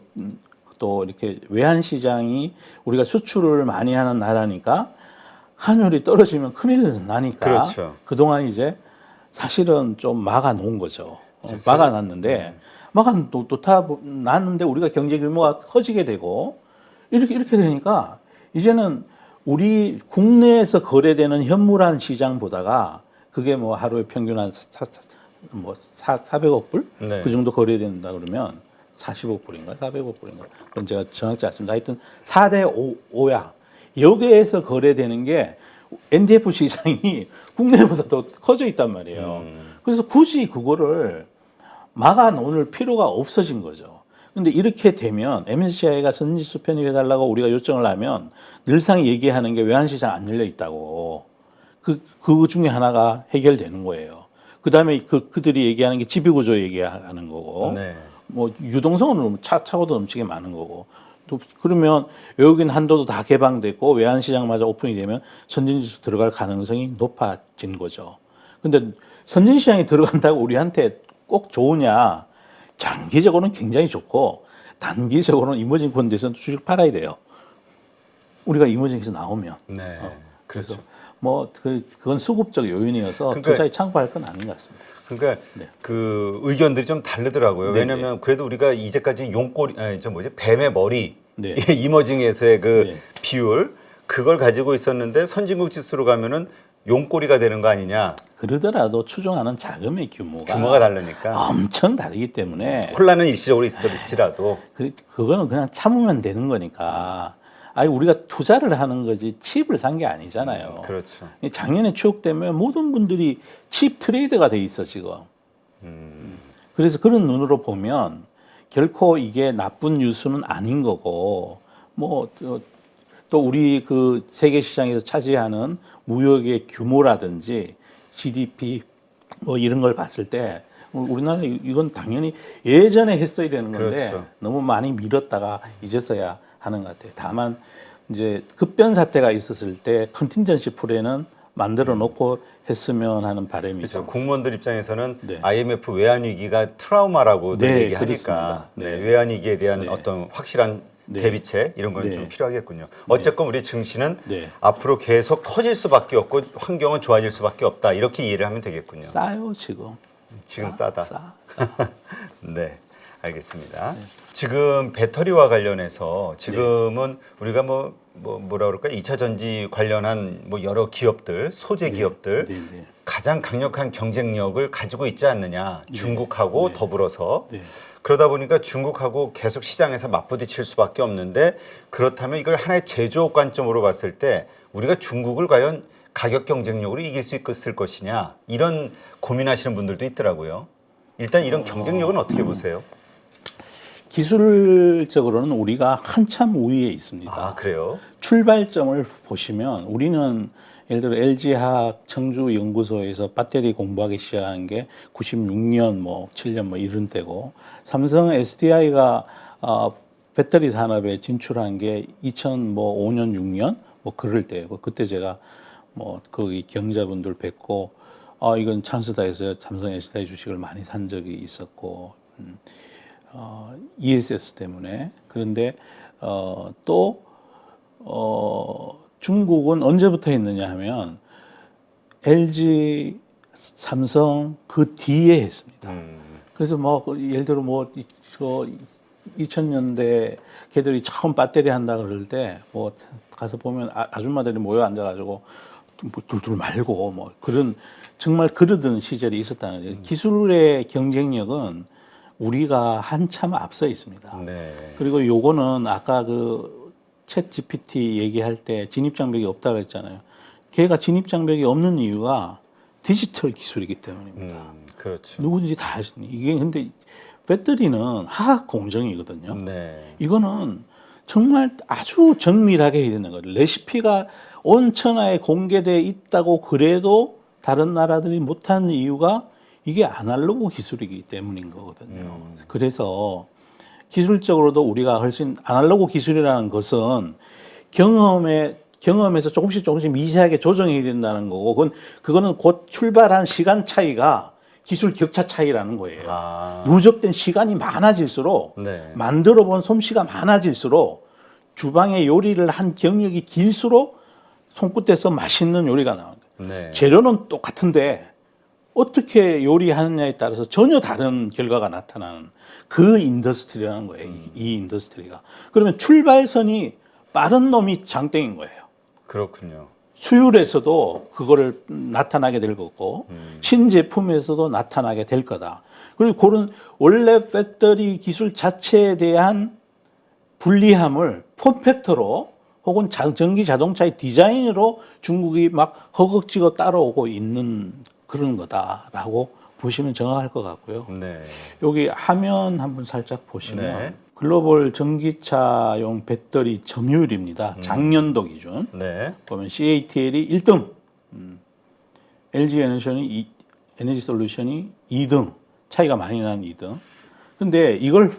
또 이렇게 외환 시장이 우리가 수출을 많이 하는 나라니까 환율이 떨어지면 큰일 나니까 그렇죠. 그동안 이제 사실은 좀 막아 놓은 거죠. 막아 놨는데 놨는데 우리가 경제 규모가 커지게 되고 이렇게 되니까 이제는 우리 국내에서 거래되는 현물한 시장보다가 그게 뭐 하루에 평균 한 400억 불? 네. 그 정도 거래된다 그러면 40억 불인가 400억 불인가 그건 제가 정확치 않습니다. 하여튼 4대 5야. 여기에서 거래되는 게 NDF 시장이 국내보다 더 커져 있단 말이에요. 그래서 굳이 그거를 막아 놓을 필요가 없어진 거죠. 근데 이렇게 되면 MSCI가 선지수 편입해달라고 우리가 요청을 하면 늘상 얘기하는 게 외환시장 안 열려 있다고. 그 중에 하나가 해결되는 거예요. 그 다음에 그들이 얘기하는 게 지배구조 얘기하는 거고. 네. 뭐 유동성은 차고도 넘치게 많은 거고. 또 그러면 외국인 한도도 다 개방됐고 외환시장마저 오픈이 되면 선진지수 들어갈 가능성이 높아진 거죠. 근데 선진시장에 들어간다고 우리한테 꼭 좋으냐? 장기적으로는 굉장히 좋고 단기적으로는 이머징 펀드에서는 주식 팔아야 돼요. 우리가 이머징에서 나오면. 네. 그래서 그렇죠. 뭐 그건 수급적 요인이어서 그러니까 투자에 참고할 건 아닌 것 같습니다. 그러니까 네. 그 의견들이 좀 다르더라고요. 네네. 왜냐하면 그래도 우리가 이제까지 용꼬리, 아니 저 뭐지 뱀의 머리, 네. 이머징에서의 그 네. 비율 그걸 가지고 있었는데 선진국 지수로 가면은 용꼬리가 되는 거 아니냐. 그러더라도 추정하는 자금의 규모가 다르니까 엄청 다르기 때문에 혼란은 일시적으로 있을지라도 그거는 그냥 참으면 되는 거니까. 아니 우리가 투자를 하는 거지 칩을 산 게 아니잖아요. 그렇죠. 작년에 추억되면 모든 분들이 칩 트레이드가 돼 있어 지금. 그래서 그런 눈으로 보면 결코 이게 나쁜 뉴스는 아닌 거고 뭐 또 우리 그 세계 시장에서 차지하는 무역의 규모라든지 GDP 뭐 이런 걸 봤을 때 우리나라 이건 당연히 예전에 했어야 되는 건데 그렇죠. 너무 많이 미뤘다가 이제서야 하는 것 같아요. 다만 이제 급변 사태가 있었을 때 컨틴전시 풀에는 만들어 놓고 했으면 하는 바람이 그렇죠. 있습니다. 공무원들 입장에서는 네. IMF 외환 위기가 트라우마라고 네, 얘기하니까 그렇습니다. 네, 네. 외환 위기에 대한 네. 어떤 확실한 네. 대비책 이런 건 네. 좀 필요하겠군요. 어쨌건 우리 증시는 네. 앞으로 계속 커질 수밖에 없고 환경은 좋아질 수밖에 없다. 이렇게 이해를 하면 되겠군요. 싸요 지금. 지금 싸다. 싸. 네, 알겠습니다. 지금 배터리와 관련해서 지금은 우리가 뭐라 그럴까? 2차 전지 관련한 뭐 여러 기업들, 소재 기업들 네, 네. 가장 강력한 경쟁력을 가지고 있지 않느냐. 중국하고 네. 더불어서. 네. 그러다 보니까 중국하고 계속 시장에서 맞부딪힐 수밖에 없는데 그렇다면 이걸 하나의 제조업 관점으로 봤을 때 우리가 중국을 과연 가격 경쟁력으로 이길 수 있을 것이냐 이런 고민하시는 분들도 있더라고요. 일단 이런 경쟁력은 어떻게 보세요? 기술적으로는 우리가 한참 우위에 있습니다. 아 그래요? 출발점을 보시면 우리는 예를 들어 LG화학 청주연구소에서 배터리 공부하기 시작한 게 96년 뭐 7년 뭐 이런 때고 삼성 SDI가 배터리 산업에 진출한 게 2005년 6년 뭐 그럴 때고 그때 제가 뭐 거기 경자분들 뵙고 이건 찬스다 해서 삼성 SDI 주식을 많이 산 적이 있었고 ESS 때문에 그런데 또 중국은 언제부터 했느냐 하면 LG, 삼성 그 뒤에 했습니다. 그래서 뭐 예를 들어 뭐 2000년대 걔들이 처음 배터리 한다 그럴 때 뭐 가서 보면 아줌마들이 모여 앉아가지고 뭐 둘둘 말고 뭐 그런 정말 그러던 시절이 있었다는 거예요. 기술의 경쟁력은 우리가 한참 앞서 있습니다. 네. 그리고 요거는 아까 그 챗 GPT 얘기할 때 진입장벽이 없다고 했잖아요. 걔가 진입장벽이 없는 이유가 디지털 기술이기 때문입니다. 그렇죠. 누구든지 다 할 수 있는. 이게 근데 배터리는 화학 공정이거든요. 네. 이거는 정말 아주 정밀하게 해야 되는 거예요. 레시피가 온 천하에 공개되어 있다고 그래도 다른 나라들이 못하는 이유가 이게 아날로그 기술이기 때문인 거거든요. 그래서 기술적으로도 우리가 훨씬 아날로그 기술이라는 것은 경험에서 조금씩 미세하게 조정해야 된다는 거고, 그거는 곧 출발한 시간 차이가 기술 격차 차이라는 거예요. 누적된 시간이 많아질수록 네. 만들어 본 솜씨가 많아질수록 주방에 요리를 한 경력이 길수록 손끝에서 맛있는 요리가 나옵니다. 네. 재료는 똑같은데 어떻게 요리하느냐에 따라서 전혀 다른 결과가 나타나는 그 인더스트리라는 거예요. 이 인더스트리가. 그러면 출발선이 빠른 놈이 장땡인 거예요. 그렇군요. 수율에서도 그거를 나타나게 될 거고 신제품에서도 나타나게 될 거다. 그리고 그런 원래 배터리 기술 자체에 대한 불리함을 폼팩터로 혹은 전기 자동차의 디자인으로 중국이 막 허겁지겁 따라오고 있는 그런 거다라고 보시면 정확할 것 같고요. 네. 여기 화면 한번 살짝 보시면 네. 글로벌 전기차용 배터리 점유율입니다. 작년도 기준. 네. 보면 CATL이 1등, LG 에너지 솔루션이 2등, 차이가 많이 나는 2등. 근데 이걸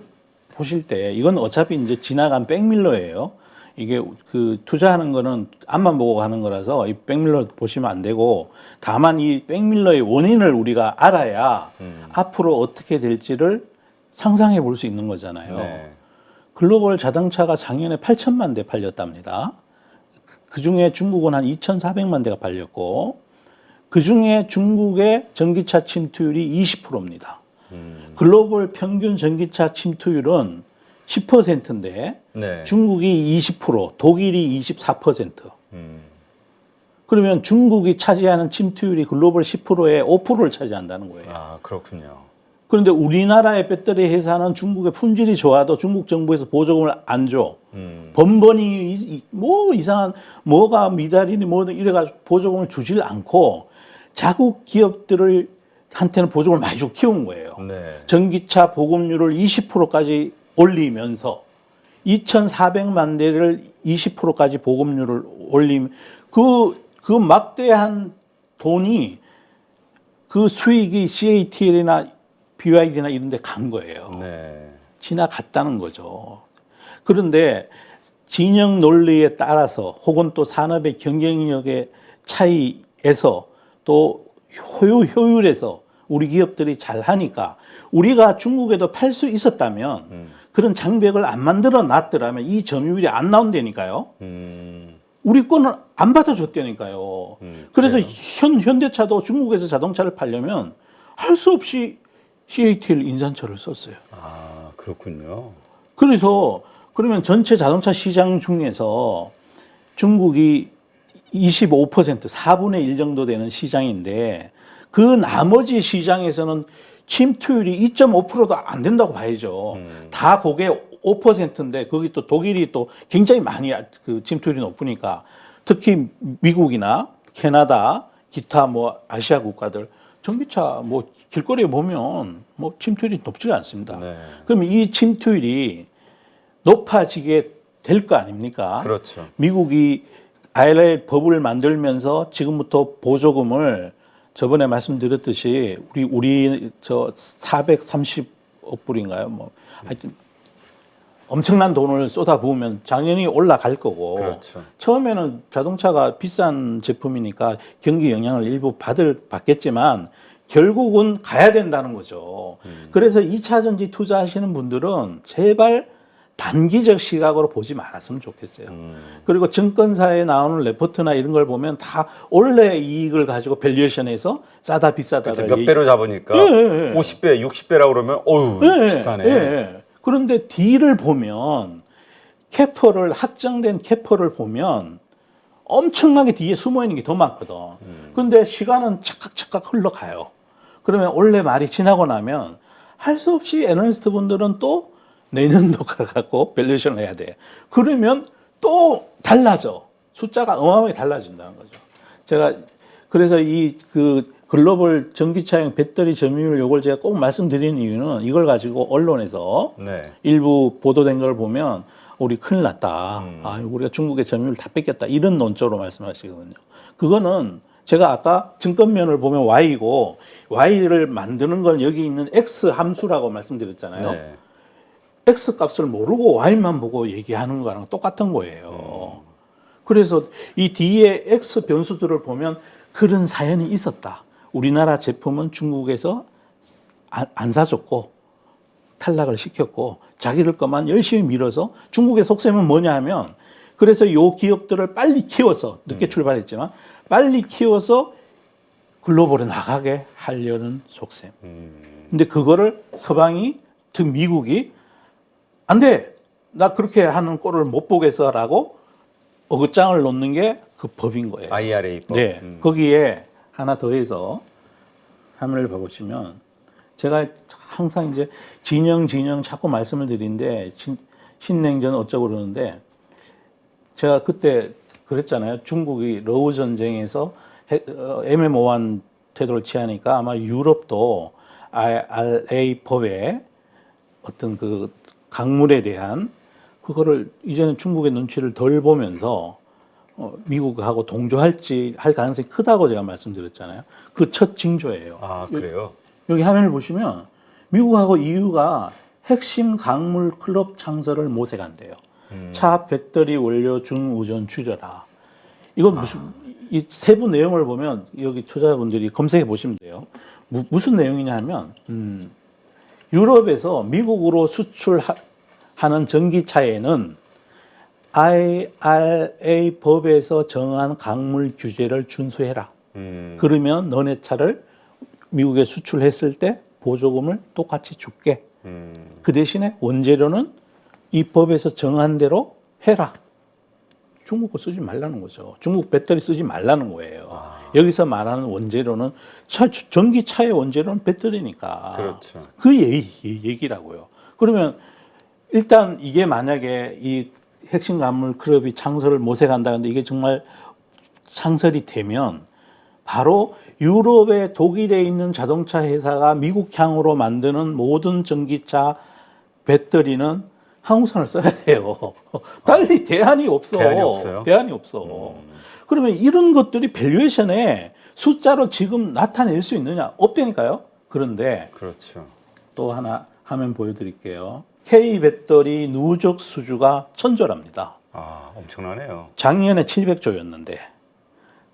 보실 때 이건 어차피 이제 지나간 백밀러예요. 이게 그 투자하는 거는 앞만 보고 가는 거라서 이 백밀러 보시면 안 되고, 다만 이 백밀러의 원인을 우리가 알아야 앞으로 어떻게 될지를 상상해 볼 수 있는 거잖아요. 네. 글로벌 자동차가 작년에 8천만 대 팔렸답니다. 그 중에 중국은 한 2,400만 대가 팔렸고, 그 중에 중국의 전기차 침투율이 20%입니다. 글로벌 평균 전기차 침투율은 10%인데 네. 중국이 20%, 독일이 24%. 그러면 중국이 차지하는 침투율이 글로벌 10%에 5%를 차지한다는 거예요. 아, 그렇군요. 그런데 우리나라의 배터리 회사는 중국의 품질이 좋아도 중국 정부에서 보조금을 안 줘. 번번이 뭐 이상한 뭐가 미달이니 뭐든 이래가지고 보조금을 주질 않고 자국 기업들을 한테는 보조금을 많이 주고 키운 거예요. 네. 전기차 보급률을 20%까지 올리면서 2,400만 대를 20%까지 보급률을 올리면 그 막대한 돈이 그 수익이 CATL이나 BYD나 이런 데 간 거예요. 네. 지나갔다는 거죠. 그런데 진영 논리에 따라서 혹은 또 산업의 경쟁력의 차이에서 또 효율에서 우리 기업들이 잘 하니까 우리가 중국에도 팔 수 있었다면 그런 장벽을 안 만들어 놨더라면 이 점유율이 안 나온다니까요. 우리 거는 안 받아줬다니까요. 그래서 현대차도 중국에서 자동차를 팔려면 할 수 없이 CATL 인산철을 썼어요. 아, 그렇군요. 그래서 그러면 전체 자동차 시장 중에서 중국이 25% 4분의 1 정도 되는 시장인데 그 나머지 시장에서는 침투율이 2.5%도 안 된다고 봐야죠. 다 그게 5%인데 거기 또 독일이 또 굉장히 많이 그 침투율이 높으니까 특히 미국이나 캐나다 기타 뭐 아시아 국가들 전기차 뭐 길거리에 보면 뭐 침투율이 높지 않습니다. 네. 그럼 이 침투율이 높아지게 될 거 아닙니까? 그렇죠. 미국이 IRA 법을 만들면서 지금부터 보조금을 저번에 말씀드렸듯이 우리 저 430억 불인가요? 뭐 하여튼 엄청난 돈을 쏟아부으면 당연히 올라갈 거고. 그렇죠. 처음에는 자동차가 비싼 제품이니까 경기 영향을 일부 받겠지만 결국은 가야 된다는 거죠. 그래서 2차 전지 투자하시는 분들은 제발 단기적 시각으로 보지 말았으면 좋겠어요. 그리고 증권사에 나오는 레포트나 이런 걸 보면 다 원래 이익을 가지고 밸류에이션에서 싸다 비싸다. 그렇죠. 몇 배로 잡으니까 50배, 60배라고 그러면 어우 비싸네. 그런데 D를 보면 캐퍼를 확정된 캐퍼를 보면 엄청나게 뒤에 숨어 있는 게 더 많거든. 근데 시간은 착각착각 흘러가요. 그러면 원래 말이 지나고 나면 할 수 없이 애널리스트 분들은 또 내년도 가갖고 밸류에이션을 해야 돼. 그러면 또 달라져. 숫자가 어마어마하게 달라진다는 거죠. 제가 그래서 이 그 글로벌 전기차용 배터리 점유율 요걸 제가 꼭 말씀드리는 이유는 이걸 가지고 언론에서 네. 일부 보도된 걸 보면 우리 큰일 났다. 아, 우리가 중국의 점유율 다 뺏겼다. 이런 논조로 말씀하시거든요. 그거는 제가 아까 증권면을 보면 Y이고 Y를 만드는 건 여기 있는 X 함수라고 말씀드렸잖아요. 네. X 값을 모르고 Y만 보고 얘기하는 거랑 똑같은 거예요. 그래서 이 뒤에 X 변수들을 보면 그런 사연이 있었다. 우리나라 제품은 중국에서 안 사줬고 탈락을 시켰고 자기들 것만 열심히 밀어서 중국의 속셈은 뭐냐 하면 그래서 요 기업들을 빨리 키워서 늦게 출발했지만 빨리 키워서 글로벌에 나가게 하려는 속셈. 근데 그거를 서방이 즉 미국이 안 돼. 나 그렇게 하는 꼴을 못 보겠어라고 어긋장을 놓는 게 그 법인 거예요. IRA법. 네. 거기에 하나 더해서 화면을 봐보시면 제가 항상 이제 진영 자꾸 말씀을 드리는데 신냉전 어쩌고 그러는데 제가 그때 그랬잖아요. 중국이 러우 전쟁에서 애매모호한 태도를 취하니까 아마 유럽도 IRA 법에 어떤 그 강물에 대한 그거를 이제는 중국의 눈치를 덜 보면서 미국하고 동조할지 할 가능성이 크다고 제가 말씀드렸잖아요. 그 첫 징조예요. 아, 그래요? 여기 화면을 보시면 미국하고 EU가 핵심 강물 클럽 창설을 모색한대요. 차 배터리 원료 중우전 줄여라. 이건 무슨 이 세부 내용을 보면 여기 투자자분들이 검색해 보시면 돼요. 무슨 내용이냐 하면 유럽에서 미국으로 수출하는 전기차에는 IRA 법에서 정한 강물 규제를 준수해라. 그러면 너네 차를 미국에 수출했을 때 보조금을 똑같이 줄게. 그 대신에 원재료는 이 법에서 정한 대로 해라. 중국 거 쓰지 말라는 거죠. 중국 배터리 쓰지 말라는 거예요. 여기서 말하는 원재료는 전기차의 원재료는 배터리니까. 그렇죠. 그 얘기라고요. 그러면 일단 이게 만약에 이 핵심 강물 클럽이 창설을 모색한다는데 이게 정말 창설이 되면 바로 유럽의 독일에 있는 자동차 회사가 미국향으로 만드는 모든 전기차 배터리는 한국산을 써야 돼요. 달리 대안이 없어. 대안이 없어요? 대안이 없어. 그러면 이런 것들이 밸류에이션에 숫자로 지금 나타낼 수 있느냐? 없다니까요. 그런데 그렇죠. 또 하나 화면 보여드릴게요. K 배터리 누적 수주가 천조랍니다. 아, 엄청나네요. 작년에 700조였는데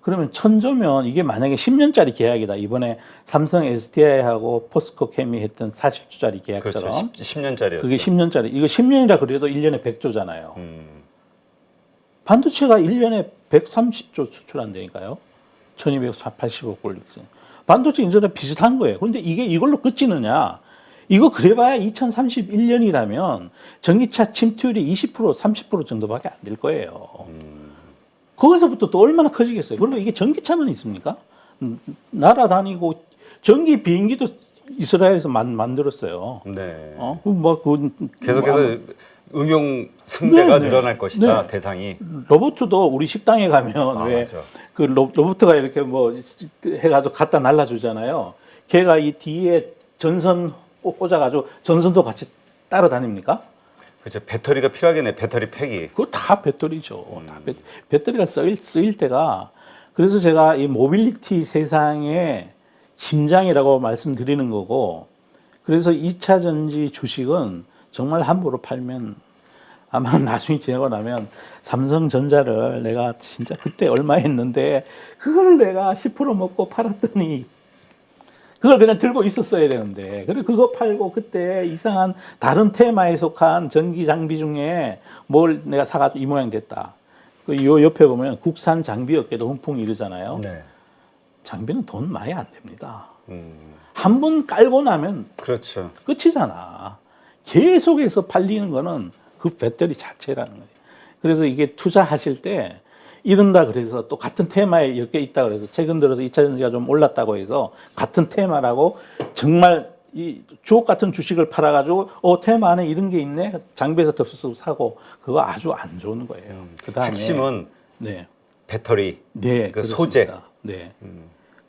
그러면 천조면 이게 만약에 10년짜리 계약이다. 이번에 삼성 SDI하고 포스코 케미 했던 40조짜리 계약처럼 그렇죠. 10년짜리였죠. 그게 10년짜리. 이거 10년이라 그래도 1년에 100조잖아요. 반도체가 1년에 130조 수출한다니까요. 1280억 불. 반도체 인터넷 비슷한 거예요. 그런데 이게 이걸로 끝이느냐? 이거 그래봐야 2031년이라면 전기차 침투율이 20% 30% 정도밖에 안 될 거예요. 거기서부터 또 얼마나 커지겠어요. 그리고 이게 전기차만 있습니까? 날아다니고 전기 비행기도 이스라엘에서 만들었어요. 네. 뭐, 계속해서 응용 상대가 네, 늘어날 것이다. 네. 대상이. 로봇도 우리 식당에 가면 왜 맞아. 그 로봇가 이렇게 뭐 해가지고 갖다 날라주잖아요. 걔가 이 뒤에 전선 꽂아가지고 전선도 같이 따라다닙니까? 그렇죠. 배터리가 필요하겠네. 배터리 팩이. 그거 다 배터리죠. 다 배터리가 쓰일 때가 그래서 제가 이 모빌리티 세상의 심장이라고 말씀드리는 거고 그래서 2차 전지 주식은 정말 함부로 팔면 아마 나중에 지나고 나면 삼성전자를 내가 진짜 그때 얼마 했는데 그걸 내가 10% 먹고 팔았더니 그걸 그냥 들고 있었어야 되는데 그래 그거 팔고 그때 이상한 다른 테마에 속한 전기 장비 중에 뭘 내가 사가지고 이 모양 됐다. 요 옆에 보면 국산 장비 업계도 훈풍이 이르잖아요. 네. 장비는 돈 많이 안 됩니다. 음. 한 번 깔고 나면 그렇죠. 끝이잖아. 계속해서 팔리는 거는 그 배터리 자체라는 거예요. 그래서 이게 투자하실 때 이른다 그래서 또 같은 테마에 엮여 있다 그래서 최근 들어서 2차 전지가 좀 올랐다고 해서 같은 테마라고 정말 이 주옥 같은 주식을 팔아가지고 테마 안에 이런 게 있네 장비에서 덥석 사고 그거 아주 안 좋은 거예요. 그다음에 핵심은 네, 배터리, 네, 그 그렇습니다. 소재. 네.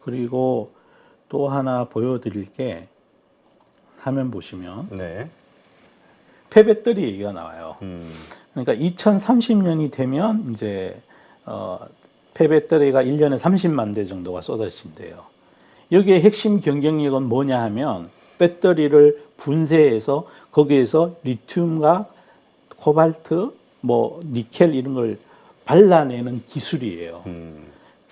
그리고 또 하나 보여드릴 게 화면 보시면 네. 폐배터리 얘기가 나와요. 음. 그러니까 2030년이 되면 이제 폐배터리가 1년에 30만 대 정도가 쏟아진대요. 여기에 핵심 경쟁력은 뭐냐 하면 배터리를 분쇄해서 거기에서 리튬과 코발트, 뭐 니켈 이런 걸 발라내는 기술이에요.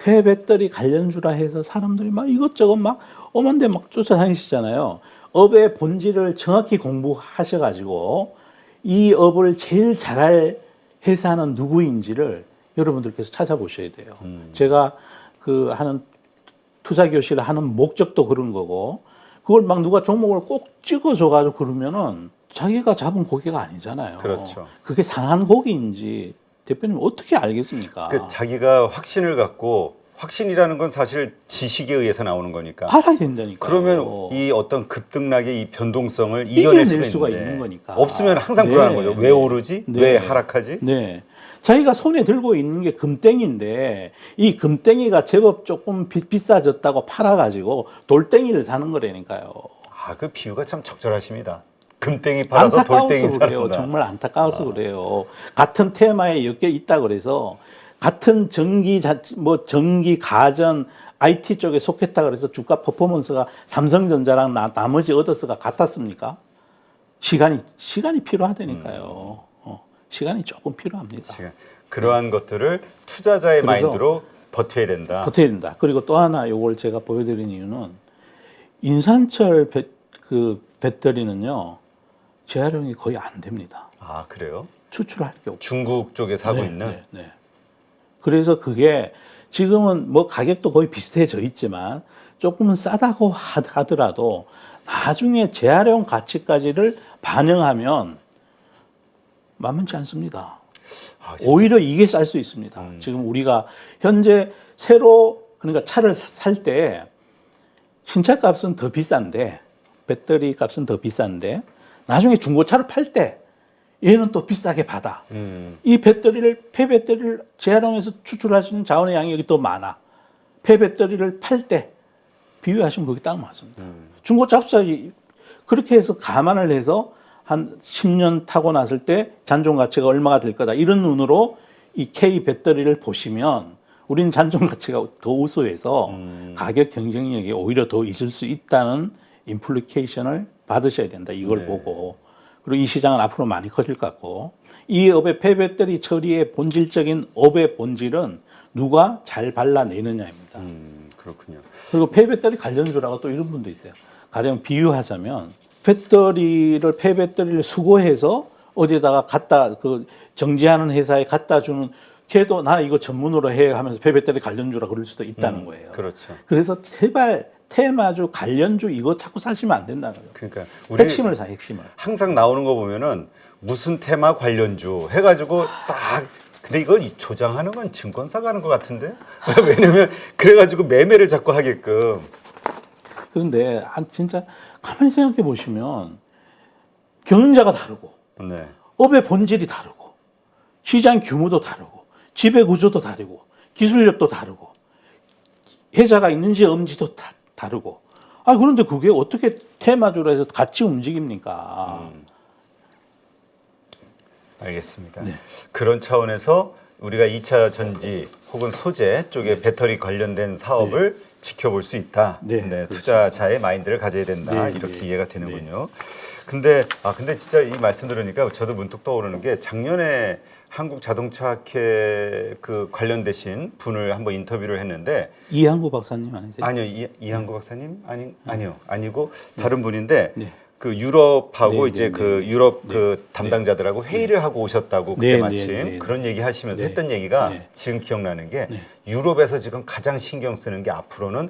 폐배터리 관련주라 해서 사람들이 막 이것저것 막 오만데 막 쫓아다니시잖아요. 업의 본질을 정확히 공부하셔가지고 이 업을 제일 잘할 회사는 누구인지를 여러분들께서 찾아보셔야 돼요. 제가 그 하는 투자 교실을 하는 목적도 그런 거고 그걸 막 누가 종목을 꼭 찍어줘가지고 그러면은 자기가 잡은 고기가 아니잖아요. 그렇죠. 그게 상한 고기인지 대표님 어떻게 알겠습니까? 그 자기가 확신을 갖고 확신이라는 건 사실 지식에 의해서 나오는 거니까. 팔아야 된다니까. 그러면 이 어떤 급등락의 이 변동성을 이겨낼 수가 있는데 있는 거니까. 없으면 항상 불안한 거죠. 왜 오르지? 네. 왜 하락하지? 네. 자기가 손에 들고 있는 게 금땡인데 이 금땡이가 제법 조금 비싸졌다고 팔아가지고 돌땡이를 사는 거라니까요. 아, 그 비유가 참 적절하십니다. 금땡이 팔아서 돌땡이 안타까워서 그래요. 사는다. 정말 안타까워서 그래요. 같은 테마에 엮여 있다 그래서 같은 전기 가전 IT 쪽에 속했다 그래서 주가 퍼포먼스가 삼성전자랑 나머지 얻어서가 같았습니까? 시간이 필요하다니까요. 시간이 조금 필요합니다. 그러한 것들을 투자자의 그래서 마인드로 버텨야 된다. 버텨야 된다. 그리고 또 하나 요걸 제가 보여드린 이유는 인산철 배터리는요 재활용이 거의 안 됩니다. 아, 그래요? 추출할 게 없고. 중국 쪽에 사고 있는? 네. 그래서 그게 지금은 뭐 가격도 거의 비슷해져 있지만 조금은 싸다고 하더라도 나중에 재활용 가치까지를 반영하면 만만치 않습니다. 아, 진짜? 오히려 이게 쌀 수 있습니다. 지금 우리가 현재 새로 그러니까 차를 살 때 신차 값은 더 비싼데 배터리 값은 더 비싼데 나중에 중고차를 팔 때 얘는 또 비싸게 받아. 이 폐배터리를 재활용해서 추출할 수 있는 자원의 양이 더 많아. 폐배터리를 팔 때 비유하시면 거기 딱 맞습니다. 중고차 값이 그렇게 해서 감안을 해서 한 10년 타고 났을 때 잔존 가치가 얼마가 될 거다. 이런 눈으로 이 K 배터리를 보시면 우리는 잔존 가치가 더 우수해서 가격 경쟁력이 오히려 더 있을 수 있다는 임플리케이션을 받으셔야 된다. 이걸 네. 보고. 그리고 이 시장은 앞으로 많이 커질 것 같고 이 업의 폐배터리 처리의 본질적인 업의 본질은 누가 잘 발라내느냐입니다. 그렇군요. 그리고 폐배터리 관련주라고 또 이런 분도 있어요. 가령 비유하자면 폐배터리를 수거해서 어디다가 갖다 정지하는 회사에 갖다 주는 걔도 나 이거 전문으로 해 하면서 폐배터리 관련주라 그럴 수도 있다는 거예요. 그렇죠. 그래서 제발 테마주 관련주 이거 자꾸 사시면 안 된다는 거예요. 그러니까 우리 핵심을 사 핵심을. 항상 나오는 거 보면은 무슨 테마 관련주 해가지고 딱 근데 이건 조장하는 건 증권사가 하는 것 같은데 왜냐면 그래가지고 매매를 자꾸 하게끔. 그런데 진짜 가만히 생각해 보시면 경영자가 다르고 네. 업의 본질이 다르고 시장 규모도 다르고 지배 구조도 다르고 기술력도 다르고 회사가 있는지 없는지도 다르고 그런데 그게 어떻게 테마주로 해서 같이 움직입니까? 알겠습니다. 네. 그런 차원에서 우리가 2차 전지 혹은 소재 쪽에 배터리 관련된 사업을 지켜볼 수 있다. 네, 투자자의 마인드를 가져야 된다. 이렇게 이해가 되는군요. 근데 진짜 이 말씀 들으니까 저도 문득 떠오르는 게 작년에 한국 자동차학회 그 관련되신 분을 한번 인터뷰를 했는데 이항구 박사님 아니세요? 아니요, 이항구 박사님 아니고 다른 분인데 네. 그 유럽하고 네, 이제 네, 그 네. 유럽 네. 그 담당자들하고 회의를 하고 오셨다고 그때 네, 마침 네, 네, 그런 얘기 하시면서 네. 했던 얘기가 네. 지금 기억나는 게 네. 유럽에서 지금 가장 신경 쓰는 게 앞으로는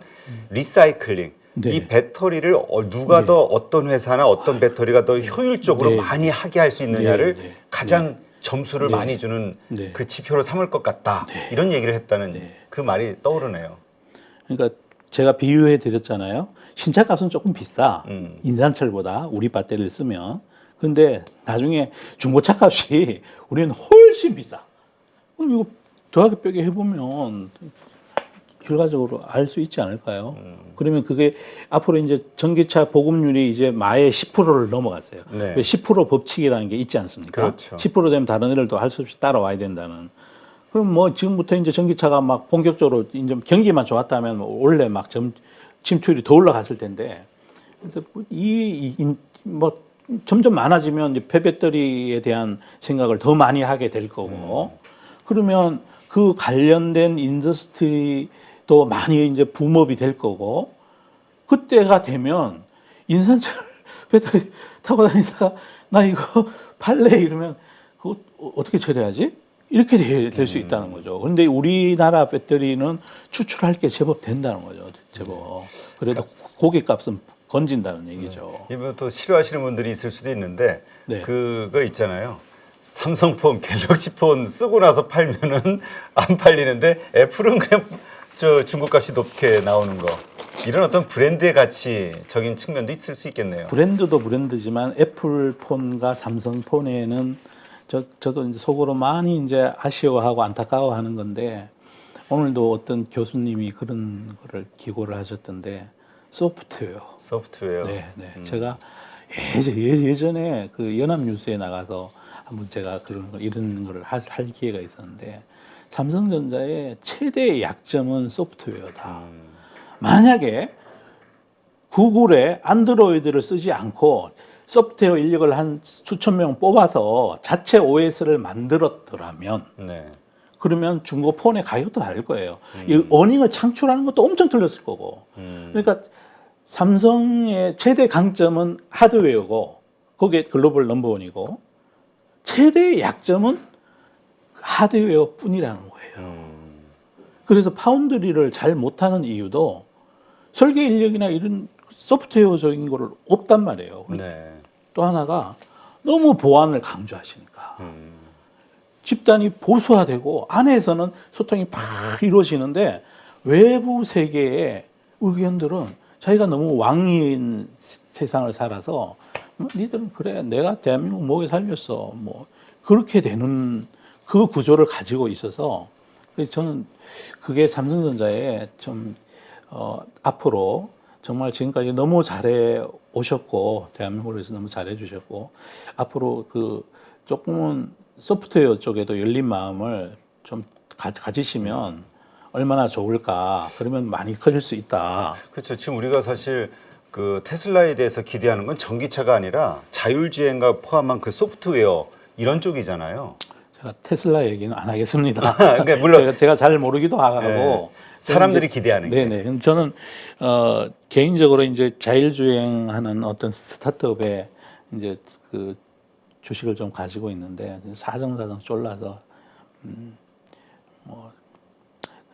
리사이클링. 네. 이 배터리를 누가 네. 더 어떤 회사나 어떤 배터리가 더 효율적으로 네. 많이 하게 할 수 있느냐를 네, 네. 가장 점수를 네. 많이 주는 네. 그 지표로 삼을 것 같다. 네. 이런 얘기를 했다는 네. 그 말이 떠오르네요. 그러니까 제가 비유해 드렸잖아요. 신차값은 조금 비싸. 음. 인산철보다 우리 배터리를 쓰면. 근데 나중에 중고차 값이 우리는 훨씬 비싸. 그럼 이거 더하기 빼기 해보면 결과적으로 알 수 있지 않을까요? 그러면 그게 앞으로 이제 전기차 보급률이 이제 마에 10%를 넘어갔어요. 네. 왜 10% 법칙이라는 게 있지 않습니까? 그렇죠. 10% 되면 다른 애들도 할 수 없이 따라와야 된다는. 그럼 뭐 지금부터 이제 전기차가 막 본격적으로 이제 경기만 좋았다면 원래 막 침투율이 더 올라갔을 텐데. 그래서 뭐 점점 많아지면 이제 폐배터리에 대한 생각을 더 많이 하게 될 거고. 그러면 그 관련된 인더스트리도 많이 이제 붐업이 될 거고. 그때가 되면 인산철 배터리 타고 다니다가 나 이거 팔래 이러면 그거 어떻게 처리하지? 이렇게 될 수 있다는 거죠. 그런데 우리나라 배터리는 추출할 게 제법 된다는 거죠. 제법. 그래도 고객값은 건진다는 얘기죠. 이분 또 싫어하시는 분들이 있을 수도 있는데 네. 그거 있잖아요. 삼성폰, 갤럭시폰 쓰고 나서 팔면은 안 팔리는데 애플은 그냥 저 중고값이 높게 나오는 거. 이런 어떤 브랜드의 가치적인 측면도 있을 수 있겠네요. 브랜드도 브랜드지만 애플폰과 삼성폰에는 저도 이제 속으로 많이 이제 아쉬워하고 안타까워하는 건데 오늘도 어떤 교수님이 그런 거를 기고를 하셨던데 소프트웨어. 네, 네. 제가 예전에 그 연합뉴스에 나가서 한번 제가 이런 거를 할 기회가 있었는데 삼성전자의 최대의 약점은 소프트웨어다. 만약에 구글에 안드로이드를 쓰지 않고 소프트웨어 인력을 한 수천 명 뽑아서 자체 OS를 만들었더라면 네. 그러면 중고폰의 가격도 다를 거예요. 이 어닝을 창출하는 것도 엄청 틀렸을 거고. 그러니까 삼성의 최대 강점은 하드웨어고 그게 글로벌 넘버원이고 최대의 약점은 하드웨어뿐이라는 거예요. 그래서 파운드리를 잘 못하는 이유도 설계 인력이나 이런 소프트웨어적인 거를 없단 말이에요. 네. 또 하나가 너무 보안을 강조하시니까 집단이 보수화되고 안에서는 소통이 팍 이루어지는데 외부 세계의 의견들은 자기가 너무 왕인 세상을 살아서 니들은 그래 내가 대한민국 목에 살렸어 뭐 그렇게 되는 그 구조를 가지고 있어서 그래서 저는 그게 삼성전자에 좀 앞으로 정말 지금까지 너무 잘해 오셨고 대한민국을 위해서 너무 잘해 주셨고 앞으로 그 조금은 소프트웨어 쪽에도 열린 마음을 좀 가지시면 얼마나 좋을까. 그러면 많이 커질 수 있다. 그렇죠. 지금 우리가 사실 그 테슬라에 대해서 기대하는 건 전기차가 아니라 자율주행과 포함한 그 소프트웨어 이런 쪽이잖아요. 제가 테슬라 얘기는 안 하겠습니다. 그러니까 물론 제가 잘 모르기도 하고 네, 사람들이 기대하는 게. 네네. 저는 개인적으로 이제 자율주행하는 어떤 스타트업에 이제 그 주식을 좀 가지고 있는데 사정사정 쫄라서 뭐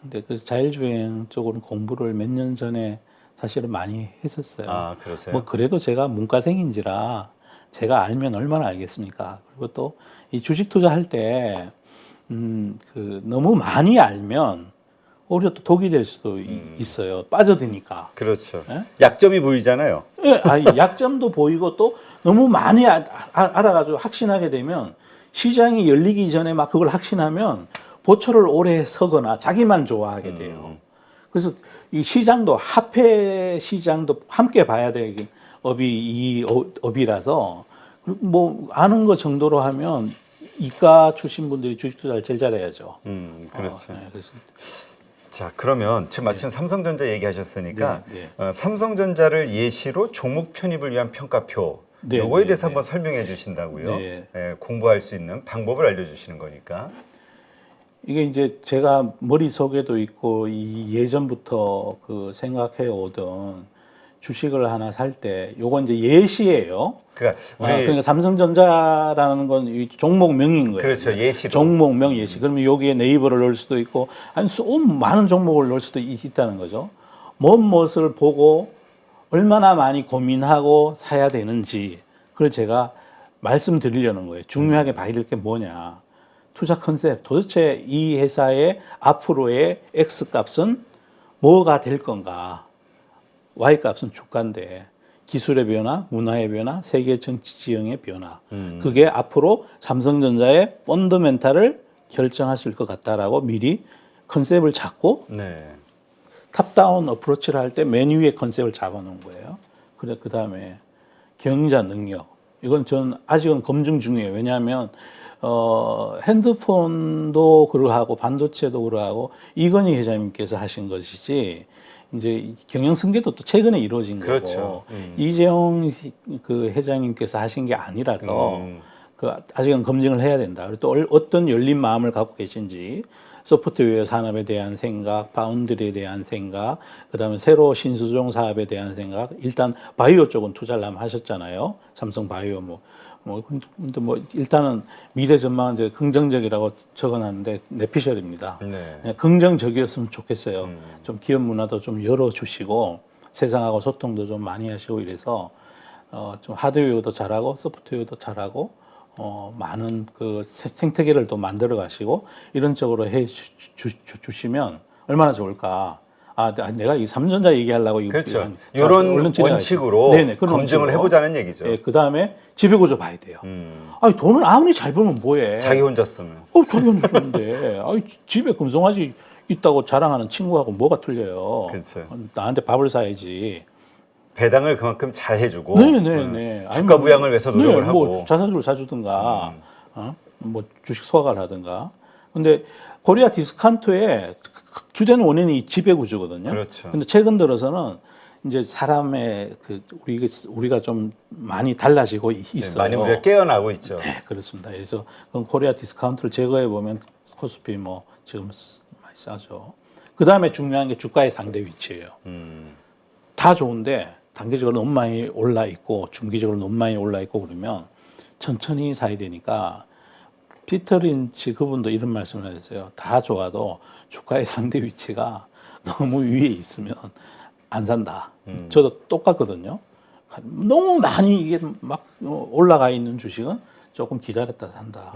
근데 그 자율주행 쪽으로는 공부를 몇 년 전에 사실은 많이 했었어요. 아, 그러세요? 뭐 그래도 제가 문과생인지라 제가 알면 얼마나 알겠습니까? 그리고 또 이 주식 투자할 때 그 너무 많이 알면 오히려 또 독이 될 수도 있어요. 빠져드니까. 그렇죠. 예? 약점이 보이잖아요. 예, 약점도 보이고 또 너무 많이 알아가지고 확신하게 되면 시장이 열리기 전에 막 그걸 확신하면 보초를 오래 서거나 자기만 좋아하게 돼요. 그래서 이 시장도 화폐 시장도 함께 봐야 되는 업이라서 뭐 아는 거 정도로 하면 이과 출신 분들이 주식 투자를 제일 잘해야죠. 그렇죠. 네, 그래서 자, 그러면 지금 마침 삼성전자 얘기하셨으니까 네, 삼성전자를 예시로 종목 편입을 위한 평가표 네, 요거에 네, 대해서 네. 한번 설명해 주신다고요. 네. 예, 공부할 수 있는 방법을 알려주시는 거니까. 이게 이제 제가 머릿속에도 있고 이 예전부터 그 생각해 오던 주식을 하나 살 때 요건 이제 예시예요. 그러니까 삼성전자라는 건 이 종목명인 거예요. 그렇죠. 예시로. 종목명 예시. 그러면 여기에 네이버를 넣을 수도 있고 아니 많은 종목을 넣을 수도 있다는 거죠. 무엇을 보고 얼마나 많이 고민하고 사야 되는지 그걸 제가 말씀드리려는 거예요. 중요하게 봐야 될 게 뭐냐. 투자 컨셉, 도대체 이 회사의 앞으로의 X 값은 뭐가 될 건가? Y 값은 주가인데 기술의 변화, 문화의 변화, 세계 정치 지형의 변화. 그게 앞으로 삼성전자의 펀더멘탈을 결정하실 것 같다라고 미리 컨셉을 잡고 네. 탑다운 어프로치를 할 때 맨 위에 컨셉을 잡아놓은 거예요. 그래 그 다음에 경영자 능력. 이건 전 아직은 검증 중이에요. 왜냐하면 핸드폰도 그러하고 반도체도 그러하고 이건희 회장님께서 하신 것이지 이제 경영 승계도 또 최근에 이루어진 그렇죠. 거고 이재용 그 회장님께서 하신 게 아니라서 그 아직은 검증을 해야 된다. 그리고 또 어떤 열린 마음을 갖고 계신지 소프트웨어 산업에 대한 생각, 파운드리에 대한 생각, 그다음에 새로 신수종 사업에 대한 생각. 일단 바이오 쪽은 투자를 한번 하셨잖아요. 삼성 바이오 근데 일단은 미래 전망은 이제 긍정적이라고 적어놨는데 내피셜입니다. 네. 그냥 긍정적이었으면 좋겠어요. 좀 기업 문화도 좀 열어주시고 세상하고 소통도 좀 많이 하시고 이래서 좀 하드웨어도 잘하고 소프트웨어도 잘하고 많은 그 생태계를 또 만들어 가시고 이런 쪽으로 해 주시면 얼마나 좋을까. 내가 이 삼전자 얘기하려고 그렇죠. 이런 원칙으로 네네, 그런 검증을 원칙으로. 해보자는 얘기죠. 네, 그 다음에 지배구조 봐야 돼요. 아니 돈을 아무리 잘 벌면 뭐해? 자기 혼자 쓰면. 자기 혼자 쓰는데 집에 금송아지 있다고 자랑하는 친구하고 뭐가 틀려요? 그렇죠. 나한테 밥을 사야지. 배당을 그만큼 잘 해주고 네네네. 주가 부양을 위해서 노력을 하고 뭐 자사주를 사주든가 뭐 주식 소각을 하든가. 근데 코리아 디스카운트의 주된 원인이 이 지배구조거든요. 그렇죠. 근데 최근 들어서는 이제 사람의 그 우리가 좀 많이 달라지고 있어요. 많이 우리가 깨어나고 있죠. 네, 그렇습니다. 그래서 그럼 코리아 디스카운트를 제거해 보면 코스피 뭐 지금 많이 싸죠. 그 다음에 중요한 게 주가의 상대 위치예요. 다 좋은데 단기적으로 너무 많이 올라 있고 중기적으로 너무 많이 올라 있고 그러면 천천히 사야 되니까 피터 린치 그분도 이런 말씀을 하셨어요. 다 좋아도 주가의 상대 위치가 너무 위에 있으면 안 산다. 저도 똑같거든요. 너무 많이 이게 막 올라가 있는 주식은 조금 기다렸다 산다.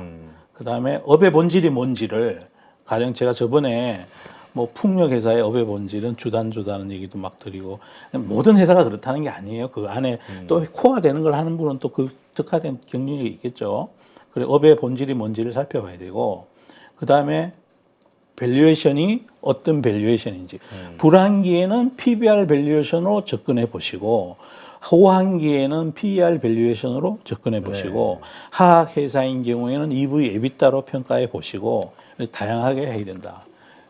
그 다음에 업의 본질이 뭔지를 가령 제가 저번에 뭐 풍력 회사의 업의 본질은 주단주다는 얘기도 막 드리고 모든 회사가 그렇다는 게 아니에요. 그 안에 또 코어가 되는 걸 하는 분은 또 그 특화된 경륜이 있겠죠. 그래 업의 본질이 뭔지를 살펴봐야 되고 그 다음에 밸류에이션이 어떤 밸류에이션인지 불황기에는 PBR 밸류에이션으로 접근해 보시고 호황기에는 PER 밸류에이션으로 접근해 보시고 하악 회사인 경우에는 EV, EBITDA로 평가해 보시고 다양하게 해야 된다.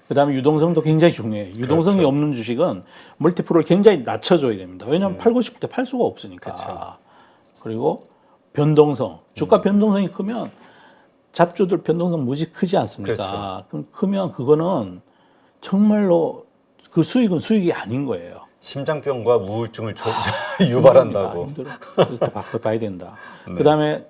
그다음에 유동성도 굉장히 중요해요. 유동성이 그렇죠. 없는 주식은 멀티플을 굉장히 낮춰줘야 됩니다. 왜냐하면 팔고 싶을 때 팔 수가 없으니까. 그렇죠. 그리고 변동성, 주가 변동성이 크면 잡주들 변동성 무지 크지 않습니까? 그렇죠. 그럼 크면 그거는 정말로 그 수익은 수익이 아닌 거예요. 심장병과 우울증을 유발한다고. 힘들어. 그래서 봐야 된다. 그다음에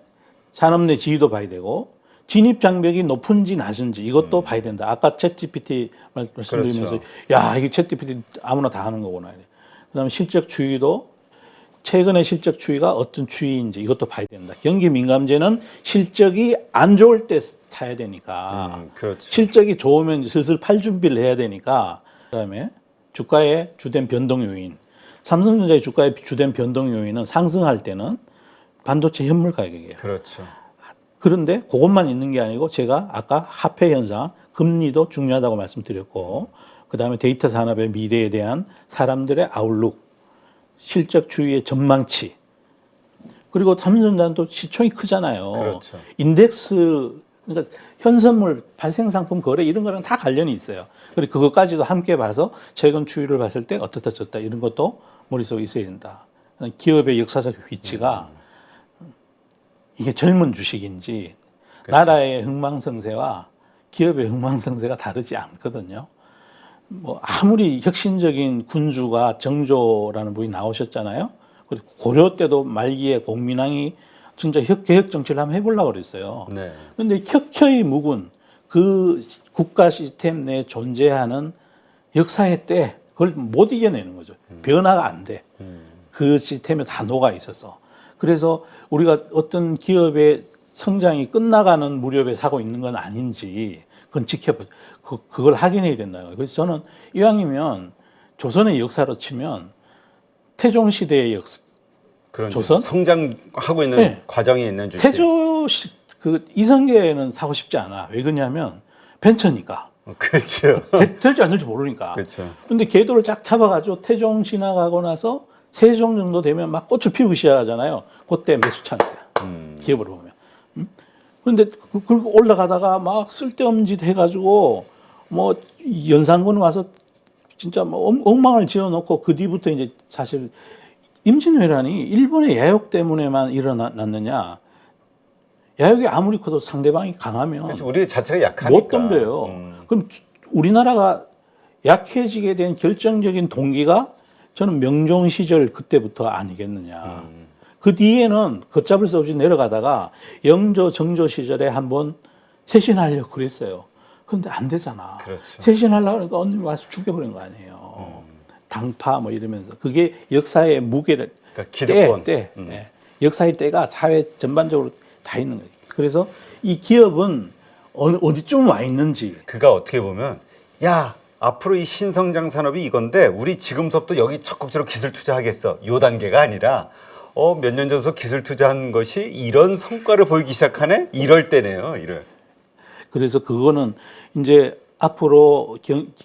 산업 내 지위도 봐야 되고 진입 장벽이 높은지 낮은지 이것도 봐야 된다. 아까 챗GPT 말씀드리면서 그렇죠. 야 이게 챗GPT 아무나 다 하는 거구나. 그다음에 실적 추이도 최근의 실적 추이가 어떤 추이인지 이것도 봐야 된다. 경기 민감제는 실적이 안 좋을 때 사야 되니까 그렇죠. 실적이 좋으면 슬슬 팔 준비를 해야 되니까 그다음에 주가의 주된 변동 요인. 삼성전자의 주가의 주된 변동 요인은 상승할 때는 반도체 현물 가격이에요. 그렇죠. 그런데 그것만 있는 게 아니고 제가 아까 화폐 현상, 금리도 중요하다고 말씀드렸고 그다음에 데이터 산업의 미래에 대한 사람들의 아웃룩, 실적 추이의 전망치. 그리고 삼성전자는 또 시총이 크잖아요. 그렇죠. 인덱스 그러니까 현선물, 발생상품 거래 이런 거랑 다 관련이 있어요. 그리고 그것까지도 함께 봐서 최근 추이를 봤을 때 어떻다 저렇다 이런 것도 머릿속에 있어야 된다. 기업의 역사적 위치가 이게 젊은 주식인지 그렇죠. 나라의 흥망성쇠와 기업의 흥망성쇠가 다르지 않거든요. 뭐 아무리 혁신적인 군주가 정조라는 분이 나오셨잖아요. 그리고 고려 때도 말기에 공민왕이 진짜 개혁 정치를 한번 해보려고 그랬어요. 네. 그런데 켜켜이 묵은 그 국가 시스템 내에 존재하는 역사의 때 그걸 못 이겨내는 거죠. 변화가 안 돼. 그 시스템에 다 녹아 있어서. 그래서 우리가 어떤 기업의 성장이 끝나가는 무렵에 사고 있는 건 아닌지 그건 그걸 확인해야 된다는 거예요. 그래서 저는 이왕이면 조선의 역사로 치면 태종 시대의 역사, 그런 조선? 성장하고 있는 네. 과정에 있는 주식. 그 이성계는 사고 싶지 않아. 왜 그러냐면 벤처니까. 그렇죠. 될지 안 될지 모르니까. 그렇죠. 근데 궤도를 쫙 잡아가지고 태종 지나가고 나서 세종 정도 되면 막 꽃을 피우기 시작하잖아요. 그때 매수 찬스야. 기업으로 보면. 그런데 그리고 올라가다가 막 쓸데없는 짓 해가지고 뭐 연산군 와서 진짜 뭐 엉망을 지어놓고 그 뒤부터 이제 사실 임진왜란이 일본의 야욕 때문에만 일어났느냐? 야욕이 아무리 커도 상대방이 강하면 그렇죠. 우리 자체가 약하니까. 못 덤벼요. 그럼 우리나라가 약해지게 된 결정적인 동기가 저는 명종 시절 그때부터 아니겠느냐. 그 뒤에는 걷잡을 수 없이 내려가다가 영조, 정조 시절에 한번 쇄신하려고 그랬어요. 그런데 안 되잖아. 그렇죠. 쇄신하려고 그러니까 언니 와서 죽여버린 거 아니에요. 당파 뭐 이러면서. 그게 역사의 무게를 그러니까 기득권. 네. 역사의 때가 사회 전반적으로 다 있는 거예요. 그래서 이 기업은 어디쯤 와 있는지. 그가 어떻게 보면 야 앞으로 이 신성장 산업이 이건데 우리 지금부터 여기 적극적으로 기술 투자하겠어. 요 단계가 아니라 몇 년 전부터 기술 투자한 것이 이런 성과를 보이기 시작하네. 이럴 때네요. 이럴. 그래서 그거는 이제 앞으로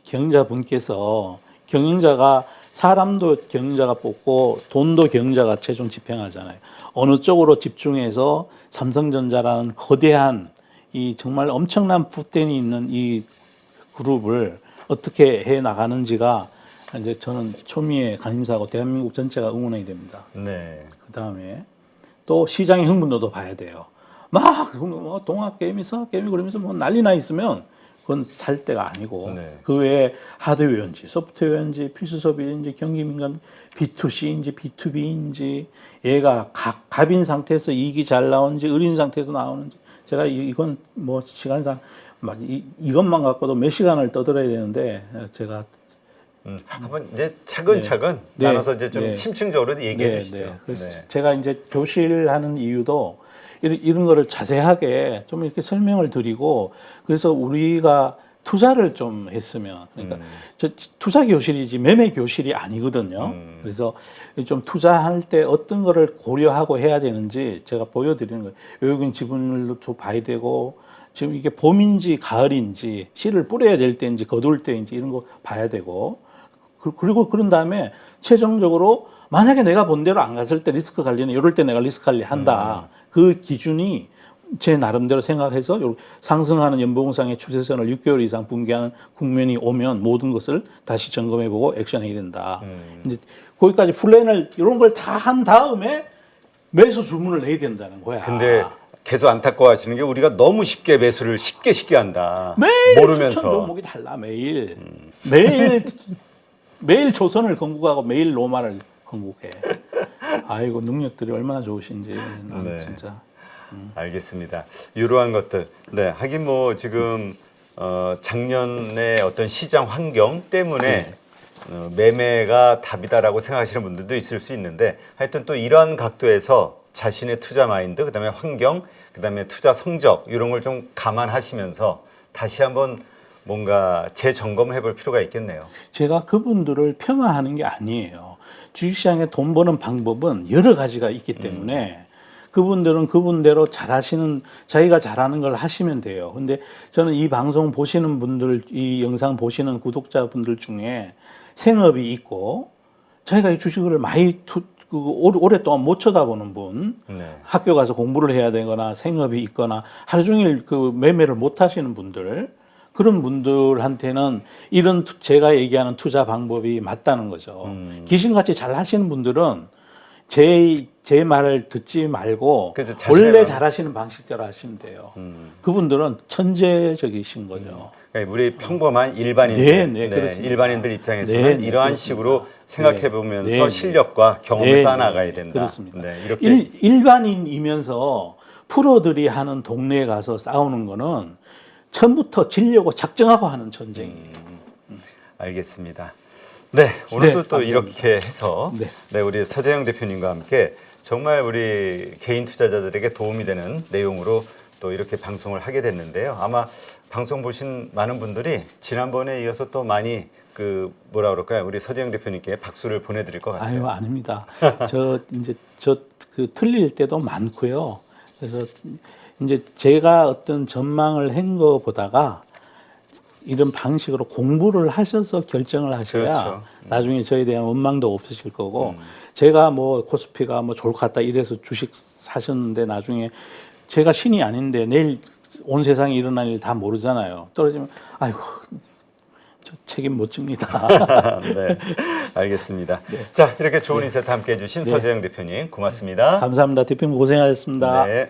경영자분께서 경영자가 사람도 경영자가 뽑고 돈도 경영자가 최종 집행하잖아요. 어느 쪽으로 집중해서 삼성전자라는 거대한 이 정말 엄청난 풋den이 있는 이 그룹을 어떻게 해 나가는지가 이제 저는 초미의 관심사고 대한민국 전체가 응원해야 됩니다. 네. 그 다음에 또 시장의 흥분도도 봐야 돼요. 막 뭐 동학 게임이 서학 게임이 그러면서 뭐 난리나 있으면 그건 살 때가 아니고 네. 그 외에 하드웨어인지 소프트웨어인지 필수 소비인지 경기 민감 B2C인지 B2B인지 얘가 갑인 상태에서 이익이 잘 나오는지 을인 상태에서 나오는지 제가 이건 뭐 시간상 이것만 갖고도 몇 시간을 떠들어야 되는데 제가 한번 이제 차근차근 네. 나눠서 이제 좀 네. 심층적으로 얘기해 주시죠. 네. 그래서 네. 제가 이제 교실하는 이유도 이런 거를 자세하게 좀 이렇게 설명을 드리고 그래서 우리가 투자를 좀 했으면 그러니까 투자 교실이지 매매 교실이 아니거든요. 그래서 좀 투자할 때 어떤 거를 고려하고 해야 되는지 제가 보여드리는 거예요. 외국인 지분을 좀 봐야 되고 지금 이게 봄인지 가을인지 씨를 뿌려야 될 때인지 거둘 때인지 이런 거 봐야 되고 그리고 그런 다음에 최종적으로 만약에 내가 본 대로 안 갔을 때 리스크 관리는 이럴 때 내가 리스크 관리 한다. 그 기준이 제 나름대로 생각해서 상승하는 연봉상의 추세선을 6개월 이상 붕괴하는 국면이 오면 모든 것을 다시 점검해보고 액션해야 된다. 이제 거기까지 플랜을 이런 걸 다 한 다음에 매수 주문을 내야 된다는 거야. 근데 계속 안타까워하시는 게 우리가 너무 쉽게 매수를 쉽게 한다. 매일 모르면서. 추천 종목이 달라 매일. 매일 조선을 건국하고 매일 로마를 건국해. 아이고 능력들이 얼마나 좋으신지 나는 네. 진짜. 알겠습니다. 이러한 것들. 네, 하긴 뭐 지금 작년에 어떤 시장 환경 때문에 매매가 답이다라고 생각하시는 분들도 있을 수 있는데 하여튼 또 이러한 각도에서 자신의 투자 마인드, 그다음에 환경, 그다음에 투자 성적 이런 걸 좀 감안하시면서 다시 한번 뭔가 재점검을 해볼 필요가 있겠네요. 제가 그분들을 폄하하는 게 아니에요. 주식시장에 돈 버는 방법은 여러 가지가 있기 때문에 그분들은 그분대로 잘하시는 자기가 잘하는 걸 하시면 돼요. 근데 저는 이 방송 보시는 분들, 이 영상 보시는 구독자분들 중에 생업이 있고 자기가 이 주식을 많이 오랫동안 못 쳐다보는 분, 네. 학교 가서 공부를 해야 되거나 생업이 있거나 하루 종일 그 매매를 못 하시는 분들, 그런 분들한테는 이런 제가 얘기하는 투자 방법이 맞다는 거죠. 귀신같이 잘 하시는 분들은 제 말을 듣지 말고 그렇죠. 원래 잘하시는 방식대로 하시면 돼요. 그분들은 천재적이신 거죠. 그러니까 우리 평범한 일반인들, 네, 그렇습니다. 일반인들 입장에서는 네, 이러한 그렇습니다. 식으로 생각해 보면서 네, 실력과 경험을 네, 쌓아나가야 된다. 그렇습니다. 네, 이렇게 일반인이면서 프로들이 하는 동네에 가서 싸우는 거는 처음부터 지려고 작정하고 하는 전쟁이에요. 알겠습니다. 네, 오늘도 네, 또 감사합니다. 이렇게 해서 네. 네, 우리 서재영 대표님과 함께 정말 우리 개인 투자자들에게 도움이 되는 내용으로 또 이렇게 방송을 하게 됐는데요. 아마 방송 보신 많은 분들이 지난번에 이어서 또 많이 그 뭐라 그럴까요? 우리 서재영 대표님께 박수를 보내드릴 것 같아요. 아유, 아닙니다. 저 그 틀릴 때도 많고요. 그래서 이제 제가 어떤 전망을 한 거 보다가 이런 방식으로 공부를 하셔서 결정을 하셔야 그렇죠. 나중에 저에 대한 원망도 없으실 거고 제가 뭐 코스피가 뭐 좋을 것 같다 이래서 주식 사셨는데 나중에 제가 신이 아닌데 내일 온 세상에 일어날 일 다 모르잖아요. 떨어지면 아이고 저 책임 못 집니다. 네, 알겠습니다. 자, 이렇게 좋은 인사이트 함께 해주신 서재영 대표님 고맙습니다. 감사합니다. 대표님 고생하셨습니다. 네.